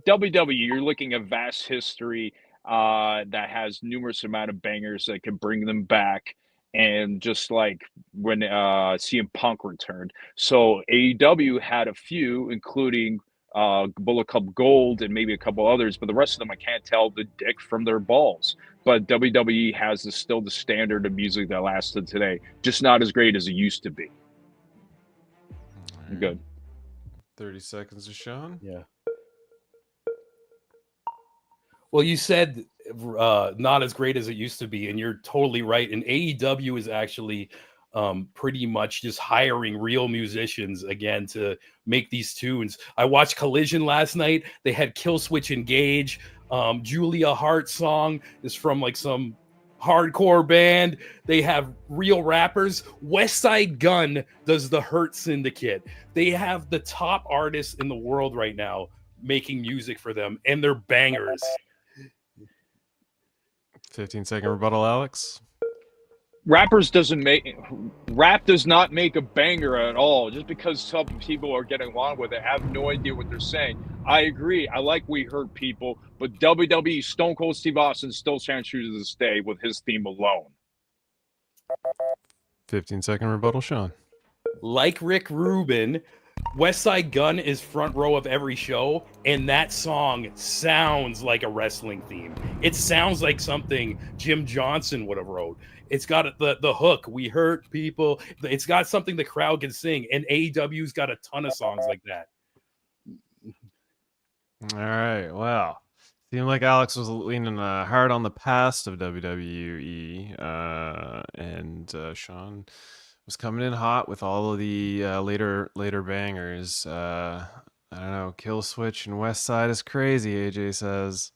WWE, you're looking at vast history that has numerous amount of bangers that can bring them back, and just like when CM Punk returned. So AEW had a few, including Bullet Club Gold and maybe a couple others, but the rest of them I can't tell the dick from their balls. But WWE has still the standard of music that lasted today, just not as great as it used to be. Good. 30 seconds to Sean. Yeah. Well, you said not as great as it used to be, and you're totally right. And AEW is actually pretty much just hiring real musicians again to make these tunes. I watched Collision last night. They had Killswitch Engage. Julia Hart's song is from like some hardcore band. They have real rappers. West Side Gun does the Hurt Syndicate. They have the top artists in the world right now making music for them, and they're bangers. 15-second rebuttal, Alex. Rap does not make a banger at all. Just because some people are getting along with it, have no idea what they're saying. I agree. I like We Hurt People, but WWE Stone Cold Steve Austin still stands true to this day with his theme alone. 15-second rebuttal, Sean. Like Rick Rubin, West Side Gun is front row of every show, and that song sounds like a wrestling theme. It sounds like something Jim Johnson would have wrote. It's got the hook, We Hurt People. It's got something the crowd can sing, and AEW's got a ton of songs like that. All right, well, seemed like Alex was leaning hard on the past of WWE, and Sean was coming in hot with all of the later bangers. I don't know, Kill Switch and West Side is crazy, AJ says.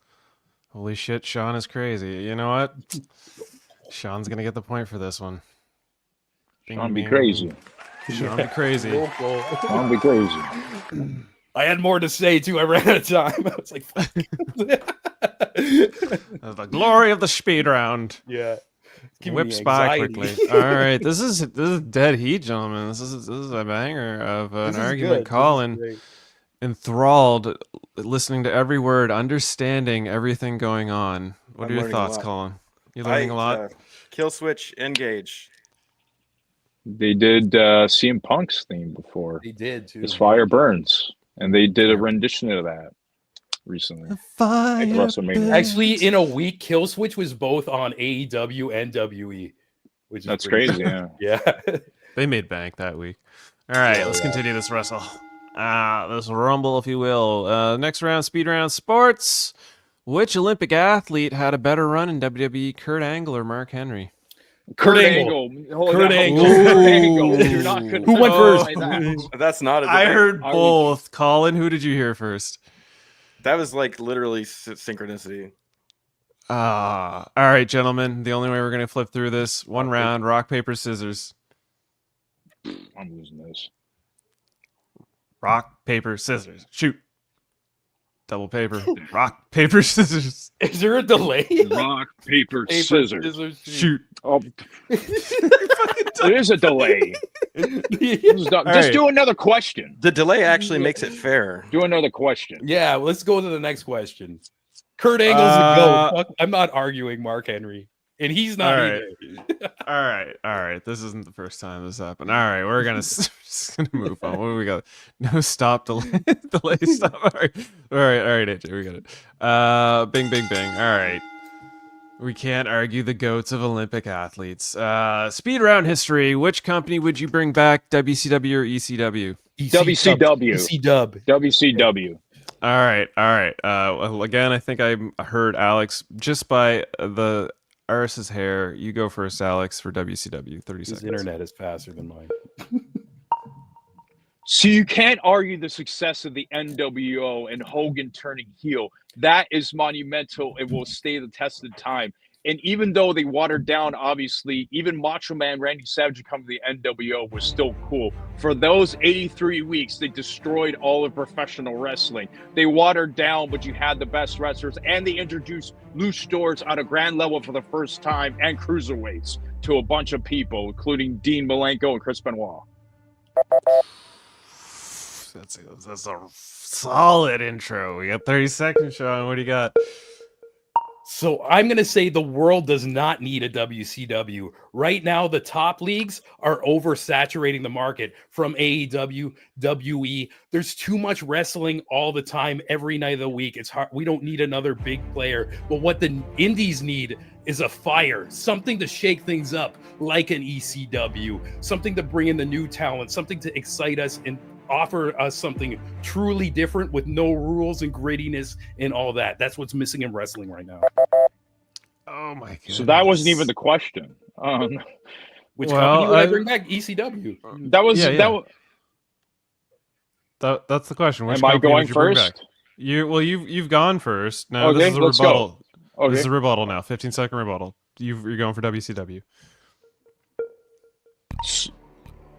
Holy shit, Sean is crazy. You know what? Sean's gonna get the point for this one. Sean be crazy. Sean be crazy. Sean be crazy. I had more to say too. I ran out of time. I was like, fuck. The glory of the speed round. Yeah. It's giving me Whips by anxiety. quickly. All right, this is dead heat, gentlemen. This is a banger of an This is argument. good. This is Colin, great. enthralled, listening to every word, understanding everything going on. What I'm are your learning a thoughts, lot. Colin? You learning a lot? Kill switch, engage. They did CM Punk's theme before. They did too. His Fire Burns. And they did a rendition of that recently. The fire At WrestleMania. Actually, in a week, Kill Switch was both on AEW and WWE, which is That's pretty crazy, yeah. Yeah. They made bank that week. All right, let's continue this wrestle. This rumble, if you will. Next round, speed round, sports. Which Olympic athlete had a better run in WWE, Kurt Angle or Mark Henry? Kurt Angle. Angle. Holy Kurt cow. Angle. Kurt Angle. Ooh. You're not gonna Who went deny first? that. That's not a I debate. heard I would- both. Colin, who did you hear first? That was like literally synchronicity. All right, gentlemen. The only way we're going to flip through this, one round, rock, paper, scissors. I'm losing this. Rock, paper, scissors. Shoot. Double paper. Rock, paper, scissors. Is there a delay? Rock, paper, Paper, scissors. Shoot. Oh, there is a delay. Just right. do another question. The delay actually makes it fair. Do another question. Yeah, let's go to the next question. Kurt Angle's the GOAT. Fuck, I'm not arguing Mark Henry. And he's not All right. either. All right. This isn't the first time this happened. All right, we're gonna just gonna move on. What do we got? No stop delay. Delay stop. All right, AJ, we got it. Bing, bing, bing. All right. We can't argue the goats of Olympic athletes. Speed round history. Which company would you bring back? WCW or ECW? WCW. EC-Dub. WCW. All right. Well, again, I think I heard Alex just by the Aris's hair. You go first, Alex, for WCW. 30 His seconds. internet is faster than mine. So you can't argue the success of the NWO and Hogan turning heel. That is monumental and will stay the test of time. And even though they watered down, obviously, even Macho Man Randy Savage coming to the NWO was still cool. For those 83 weeks, they destroyed all of professional wrestling. They watered down, but you had the best wrestlers, and they introduced luchadors on a grand level for the first time, and cruiserweights to a bunch of people, including Dean Malenko and Chris Benoit. That's a solid intro. We got 30 seconds, Sean. What do you got? So I'm going to say the world does not need a WCW. Right now, the top leagues are oversaturating the market from AEW, WE. There's too much wrestling all the time, every night of the week. It's hard. We don't need another big player. But what the indies need is a fire, something to shake things up like an ECW, something to bring in the new talent, something to excite us and offer us something truly different with no rules and grittiness and all that. That's what's missing in wrestling right now. Oh my god! So that wasn't even the question. Which Well, company would I bring back? ECW. That was Yeah. that. Was, That's the question. Which am I company going would you bring first? back? You've gone first. Now Okay, this is a let's rebuttal. go. This is Okay. a rebuttal now. 15-second rebuttal. You're going for WCW.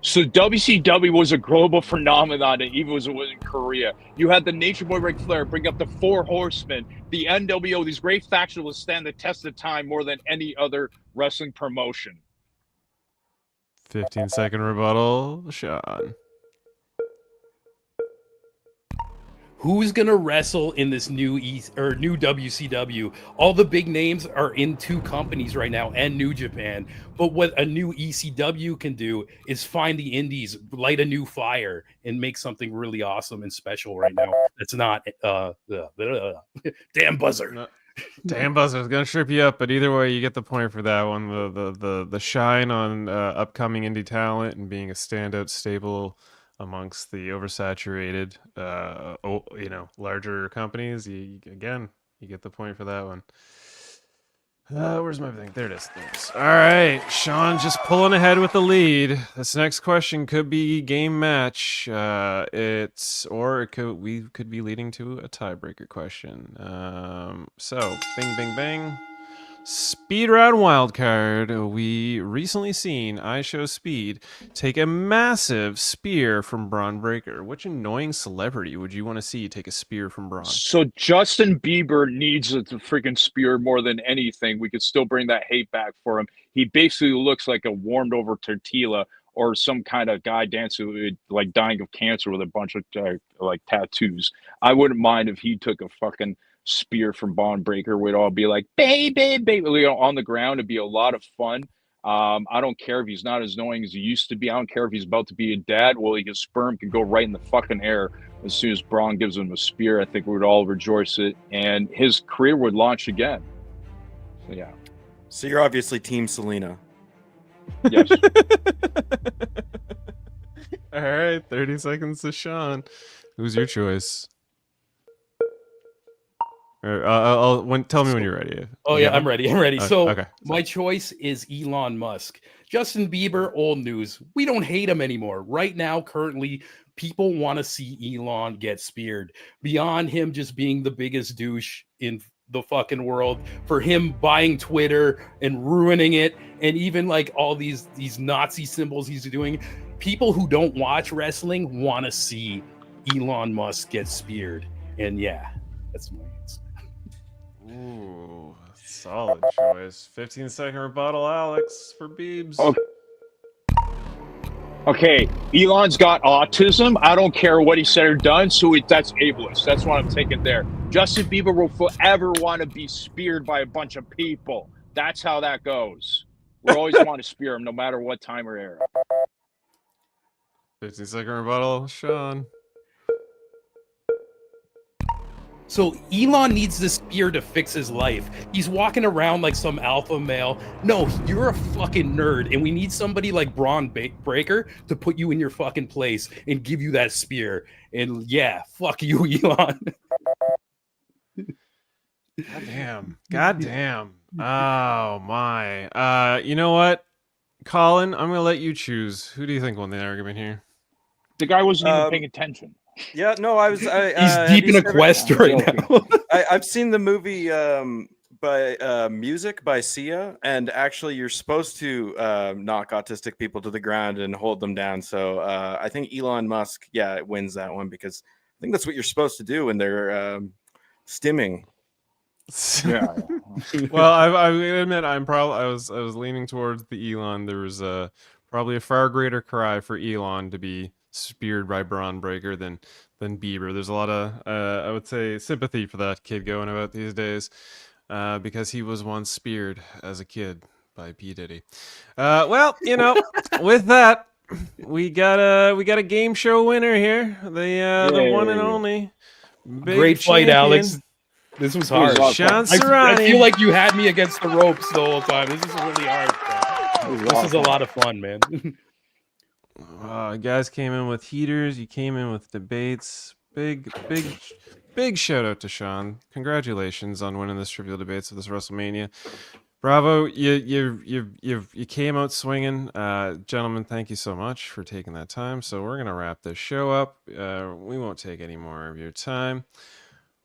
So WCW was a global phenomenon, and even was in Korea. You had the Nature Boy Ric Flair bring up the Four Horsemen, the NWO. These great factions will stand the test of time more than any other wrestling promotion. 15-second rebuttal, Sean. Who's gonna wrestle in this new new WCW? All the big names are in two companies right now and New Japan. But what a new ECW can do is find the indies, light a new fire, and make something really awesome and special right now. That's not damn buzzer. No. Damn buzzer is gonna trip you up, but either way, you get the point for that one. The shine on upcoming indie talent and being a standout staple amongst the oversaturated, larger companies. You get the point for that one. Where's my thing? There it is. All right, Sean, just pulling ahead with the lead. This next question could be game match. We could be leading to a tiebreaker question. So, bing, bing, bing. Speed Round Wildcard. We recently seen I Show Speed take a massive spear from Braun Breaker. Which annoying celebrity would you want to see take a spear from Braun? So Justin Bieber needs a freaking spear more than anything. We could still bring that hate back for him. He basically looks like a warmed over tortilla or some kind of guy dancing like dying of cancer with a bunch of like tattoos. I wouldn't mind if he took a fucking spear from Bond Breaker. We'd all be like, baby, baby, on the ground. It'd be a lot of fun. I don't care if he's not as annoying as he used to be. I don't care if he's about to be a dad. Well, his sperm can go right in the fucking air as soon as Braun gives him a spear. I think we would all rejoice it, and his career would launch again. So yeah. So you're obviously Team Selena. Yes. All right, 30 seconds to Sean. Who's your choice? Tell me when you're ready. Oh yeah, I'm ready. I'm ready. So okay. My choice is Elon Musk. Justin Bieber, old news. We don't hate him anymore. Right now, currently, people want to see Elon get speared. Beyond him just being the biggest douche in the fucking world, for him buying Twitter and ruining it, and even like all these Nazi symbols he's doing. People who don't watch wrestling want to see Elon Musk get speared. And yeah, that's my answer. Ooh, solid choice. 15-second rebuttal, Alex, for Biebs. Okay, Elon's got autism. I don't care what he said or done, so that's ableist. That's what I'm taking there. Justin Bieber will forever want to be speared by a bunch of people. That's how that goes. We always want to spear him, no matter what time or era. 15-second rebuttal, Sean. So Elon needs this spear to fix his life. He's walking around like some alpha male. No, you're a fucking nerd, and we need somebody like Braun Breaker to put you in your fucking place and give you that spear. And yeah, fuck you, Elon. God damn. Oh my. You know what, Colin? I'm gonna let you choose. Who do you think won the argument here? The guy wasn't even paying attention. Yeah, no, I was. He's deep in a quest right now. I've seen the movie by Music by Sia, and actually, you're supposed to knock autistic people to the ground and hold them down. So I think Elon Musk, wins that one because I think that's what you're supposed to do when they're stimming. Yeah. Well, I admit I was leaning towards the Elon. There was probably a far greater cry for Elon to be speared by Braun Breaker than Bieber. There's a lot of I would say sympathy for that kid going about these days because he was once speared as a kid by P. Diddy. Well, you know, with that, we got a game show winner here. The one and only big Great fight, champion. Alex. This was hard. Sean I Serrani. feel like you had me against the ropes the whole time. This is really hard. This is a lot of fun, man. You guys came in with heaters. You came in with debates. Big shout out to Sean. Congratulations on winning this trivial debates of this WrestleMania. Bravo! You came out swinging, gentlemen. Thank you so much for taking that time. So we're gonna wrap this show up. We won't take any more of your time.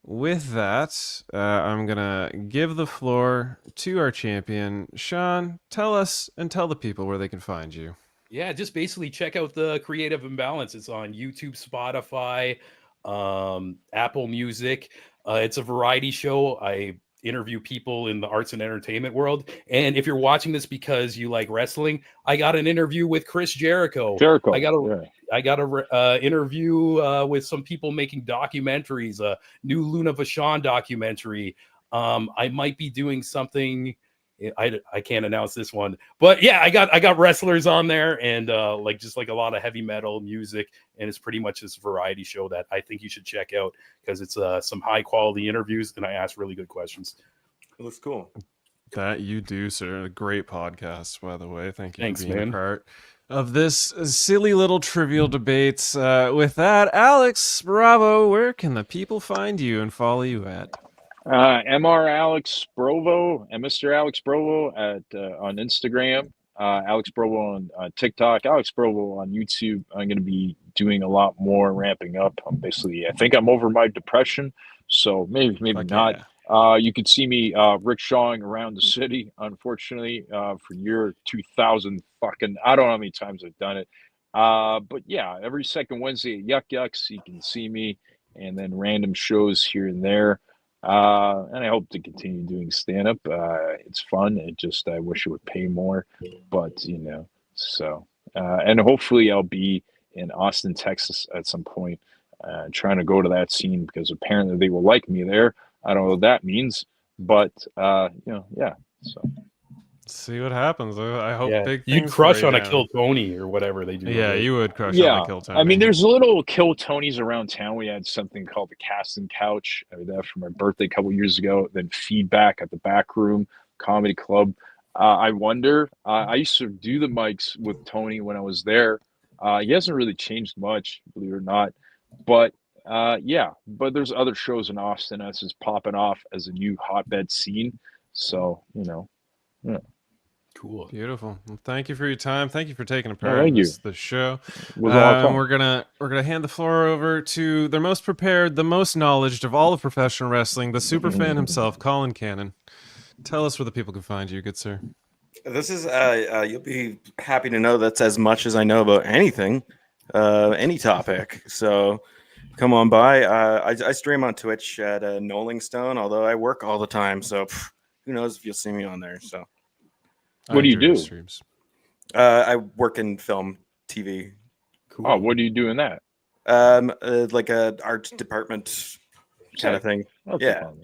With that, I'm gonna give the floor to our champion, Sean. Tell us and tell the people where they can find you. Yeah, just basically check out the Creative Imbalance. It's on YouTube, Spotify, Apple Music. It's a variety show. I interview people in the arts and entertainment world. And if you're watching this because you like wrestling, I got an interview with Chris Jericho. I got a interview with some people making documentaries, a new Luna Vachon documentary. I might be doing something. I can't announce this one, but yeah, I got wrestlers on there and just a lot of heavy metal music, and it's pretty much this variety show that I think you should check out because it's some high quality interviews and I ask really good questions. It looks cool. That you do, sir. A great podcast, by the way. Thank you Thanks, for being man. a part of this silly little trivial debates. With that, Alex, bravo. Where can the people find you and follow you at? Mr. Alex Brovo at on Instagram, Alex Brovo on TikTok, Alex Brovo on YouTube. I'm going to be doing a lot more, ramping up. I think I'm over my depression, so maybe not. You could see me rickshawing around the city, unfortunately, for year 2000 fucking, I don't know how many times I've done it. But yeah, every second Wednesday at Yuck Yucks, you can see me, and then random shows here and there. And I hope to continue doing stand-up. It's fun. I wish it would pay more, but so, and hopefully I'll be in Austin, Texas at some point, trying to go to that scene because apparently they will like me there. I don't know what that means, but yeah. So See what happens. I hope Yeah, big you'd things crush for on a Raydown. Kill Tony or whatever they do. Yeah, you would crush on yeah, a Kill Tony. I mean, there's little Kill Tonys around town. We had something called the Casting Couch. I did that for my birthday a couple years ago. Then Feedback at the Back Room Comedy Club. I wonder. I used to do the mics with Tony when I was there. He hasn't really changed much, believe it or not. But yeah, but there's other shows in Austin that's just popping off as a new hotbed scene. So yeah. Cool. Beautiful. Well, thank you for your time. Thank you for taking a Oh, part thank in you. the show. It was a lot of fun. We're gonna hand the floor over to the most prepared, the most knowledge of all of professional wrestling, the super fan himself, Colin Cannon. Tell us where the people can find you, good sir. This is you'll be happy to know that's as much as I know about anything, any topic. So come on by. I stream on Twitch at Noling Stone, although I work all the time, so who knows if you'll see me on there. So What do you enjoy your do? Streams. I work in film, TV, Cool. Oh, what do you do in that? like a art department kind of thing. That's Yeah. fun,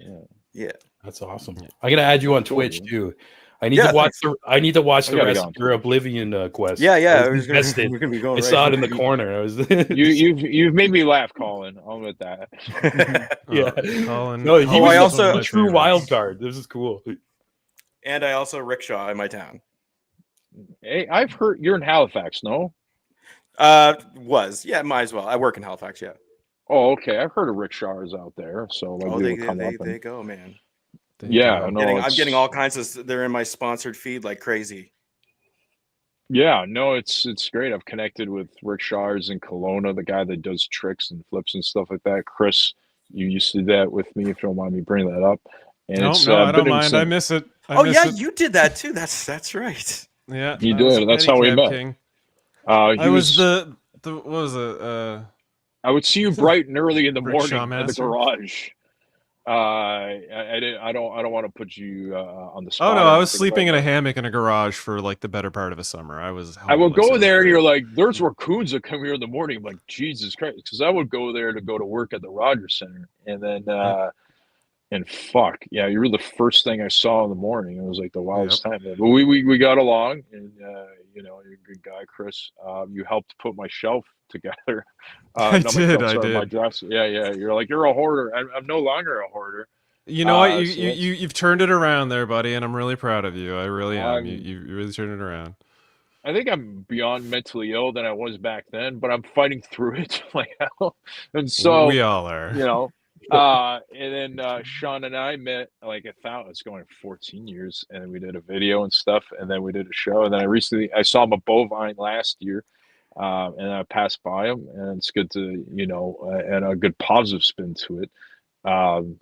Yeah. That's awesome. I gotta add you on Cool, Twitch man. too. I need Yeah, to watch the. I need to watch I the gotta rest get on of your Oblivion quest. Yeah, yeah. I was invested. We're gonna be going I right saw it in the for corner. I was. You've made me laugh, Colin. I'll admit that. Yeah. Colin. No, he Oh, was I a also- true wild card. This is cool. And I also rickshaw in my town. Hey, I've heard you're in Halifax, no? Might as well. I work in Halifax. Yeah. Oh, okay. I've heard of rickshawers out there, so like Oh, they they, would come up they and go, man. yeah, go. no, I'm it's- getting all kinds of. They're in my sponsored feed like crazy. Yeah, no, it's great. I've connected with rickshawers in Kelowna, the guy that does tricks and flips and stuff like that. Chris, you used to do that with me. If you don't mind me bringing that up, and No, it's no, I been don't mind. I insane. miss it. I Oh miss yeah, it. you did that too. That's right. Yeah, You I was did. That's Petty how we Cab met. King. He I was the what was it? I would see you bright and early in the Rickshaw morning in the master? garage. I don't want to put you on the spot. Oh no, or I was anything, sleeping but, in a hammock in a garage for like the better part of a summer. I was. I would homeless go there and everywhere. you're like, there's raccoons that come here in the morning. I'm like, Jesus Christ. Because I would go there to go to work at the Rogers Center. And then, and fuck, yeah, you were the first thing I saw in the morning. It was like the wildest time. But we got along. And, you're a good guy, Chris. You helped put my shelf together. I not my did, shelf, I sorry, My did. dresser. Yeah. You're like, you're a hoarder. I'm no longer a hoarder. You know what? so You've turned it around there, buddy, and I'm really proud of you. I really am. I'm- You really turned it around. I think I'm beyond mentally ill than I was back then, but I'm fighting through it like hell. And so, We all are. and then Sean and I met like it's going 14 years, and we did a video and stuff, and then we did a show, and then I saw him at Bovine last year, and I passed by him, and it's good to and a good positive spin to it.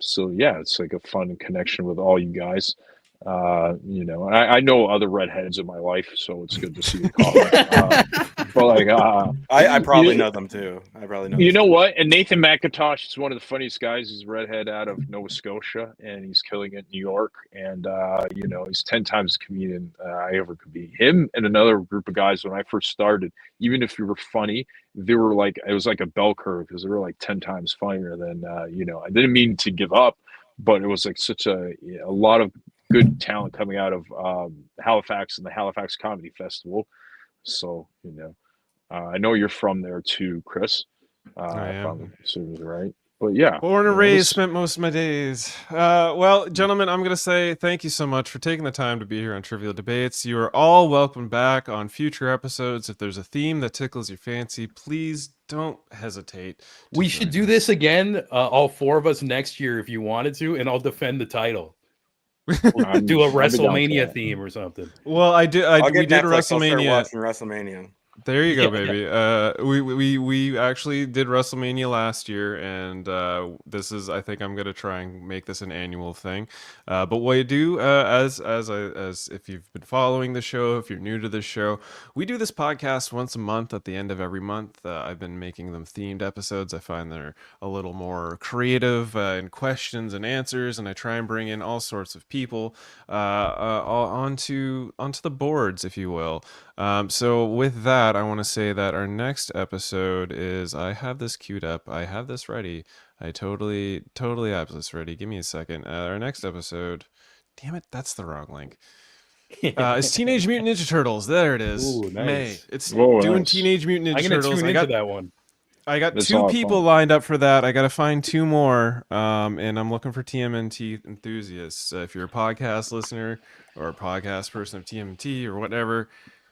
So yeah, it's like a fun connection with all you guys. I know other redheads in my life, so it's good to see you, Colin. But like, I probably know them too. I probably know. you know what? And Nathan McIntosh is one of the funniest guys. He's a redhead out of Nova Scotia, and he's killing it in New York. And he's 10 times the comedian I ever could be. Him and another group of guys when I first started. Even if you were funny, they were like it was like a bell curve because they were like 10 times funnier than I didn't mean to give up, but it was like such a lot of good talent coming out of Halifax and the Halifax Comedy Festival. So I know you're from there too, Chris. I If am. I'm assuming right. But yeah, Born and you know, raised, this- spent most of my days. Well, gentlemen, I'm going to say thank you so much for taking the time to be here on Trivial Debates. You are all welcome back on future episodes. If there's a theme that tickles your fancy, please don't hesitate. We should do this again, all four of us next year if you wanted to, and I'll defend the title. We'll I'm- do a I'll be down for WrestleMania that. theme or something. Well, I'll we get did a Netflix. I'll start WrestleMania. watching WrestleMania. There you go, Yeah, baby. We actually did WrestleMania last year, and this is, I think I'm gonna try and make this an annual thing. But what I do, as if you've been following the show, if you're new to this show, we do this podcast once a month at the end of every month. I've been making them themed episodes. I find they're a little more creative in questions and answers, and I try and bring in all sorts of people onto the boards, if you will. So with that, I want to say that our next episode is, I have this queued up. I have this ready. I totally have this ready. Give me a second. Our next episode, damn it, that's the wrong link. It's Teenage Mutant Ninja Turtles. There it is. Ooh, nice. May. It's Whoa, doing nice. Teenage Mutant Ninja I'm gonna Turtles. tune into that one. I got That's two awesome. people lined up for that. I got to find two more, and I'm looking for TMNT enthusiasts. If you're a podcast listener or a podcast person of TMNT or whatever,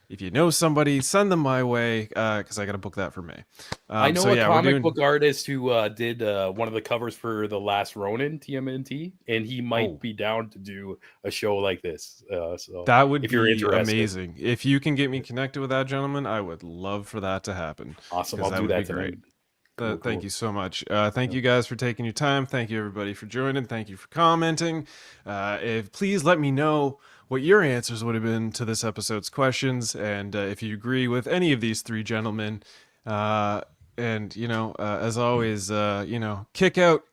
if you know somebody, send them my way, because I got to book that for May. I know so a yeah, comic book artist who did one of the covers for The Last Ronin, TMNT, and he might be down to do a show like this. So That would if you're be interested. amazing. If you can get me connected with that gentleman, I would love for that to happen. Awesome. 'Cause I'll do would be that tonight. Cool, Thank cool. you so much. Thank you guys for taking your time. Thank you everybody for joining. Thank you for commenting. Please let me know what your answers would have been to this episode's questions, and if you agree with any of these three gentlemen. And as always, kick out.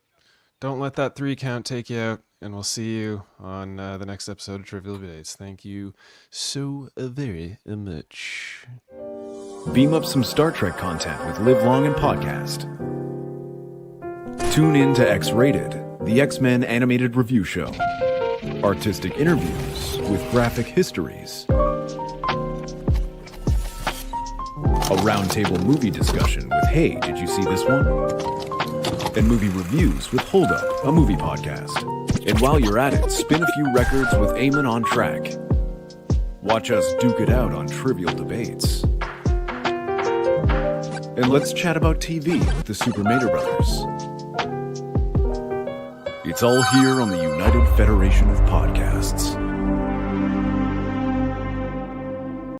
Don't let that 3 count take you out. And we'll see you on the next episode of Trivial Debates. Thank you so very much. Beam up some Star Trek content with Live Long and Podcast. Tune in to X-Rated, the X-Men animated review show. Artistic interviews with graphic histories. A roundtable movie discussion with Hey, did you see this one? And movie reviews with Hold Up, a movie podcast. And while you're at it, spin a few records with Eamon on Track. Watch us duke it out on Trivial Debates. And let's chat about TV with the Super Mater Brothers. It's all here on the United Federation of Podcasts.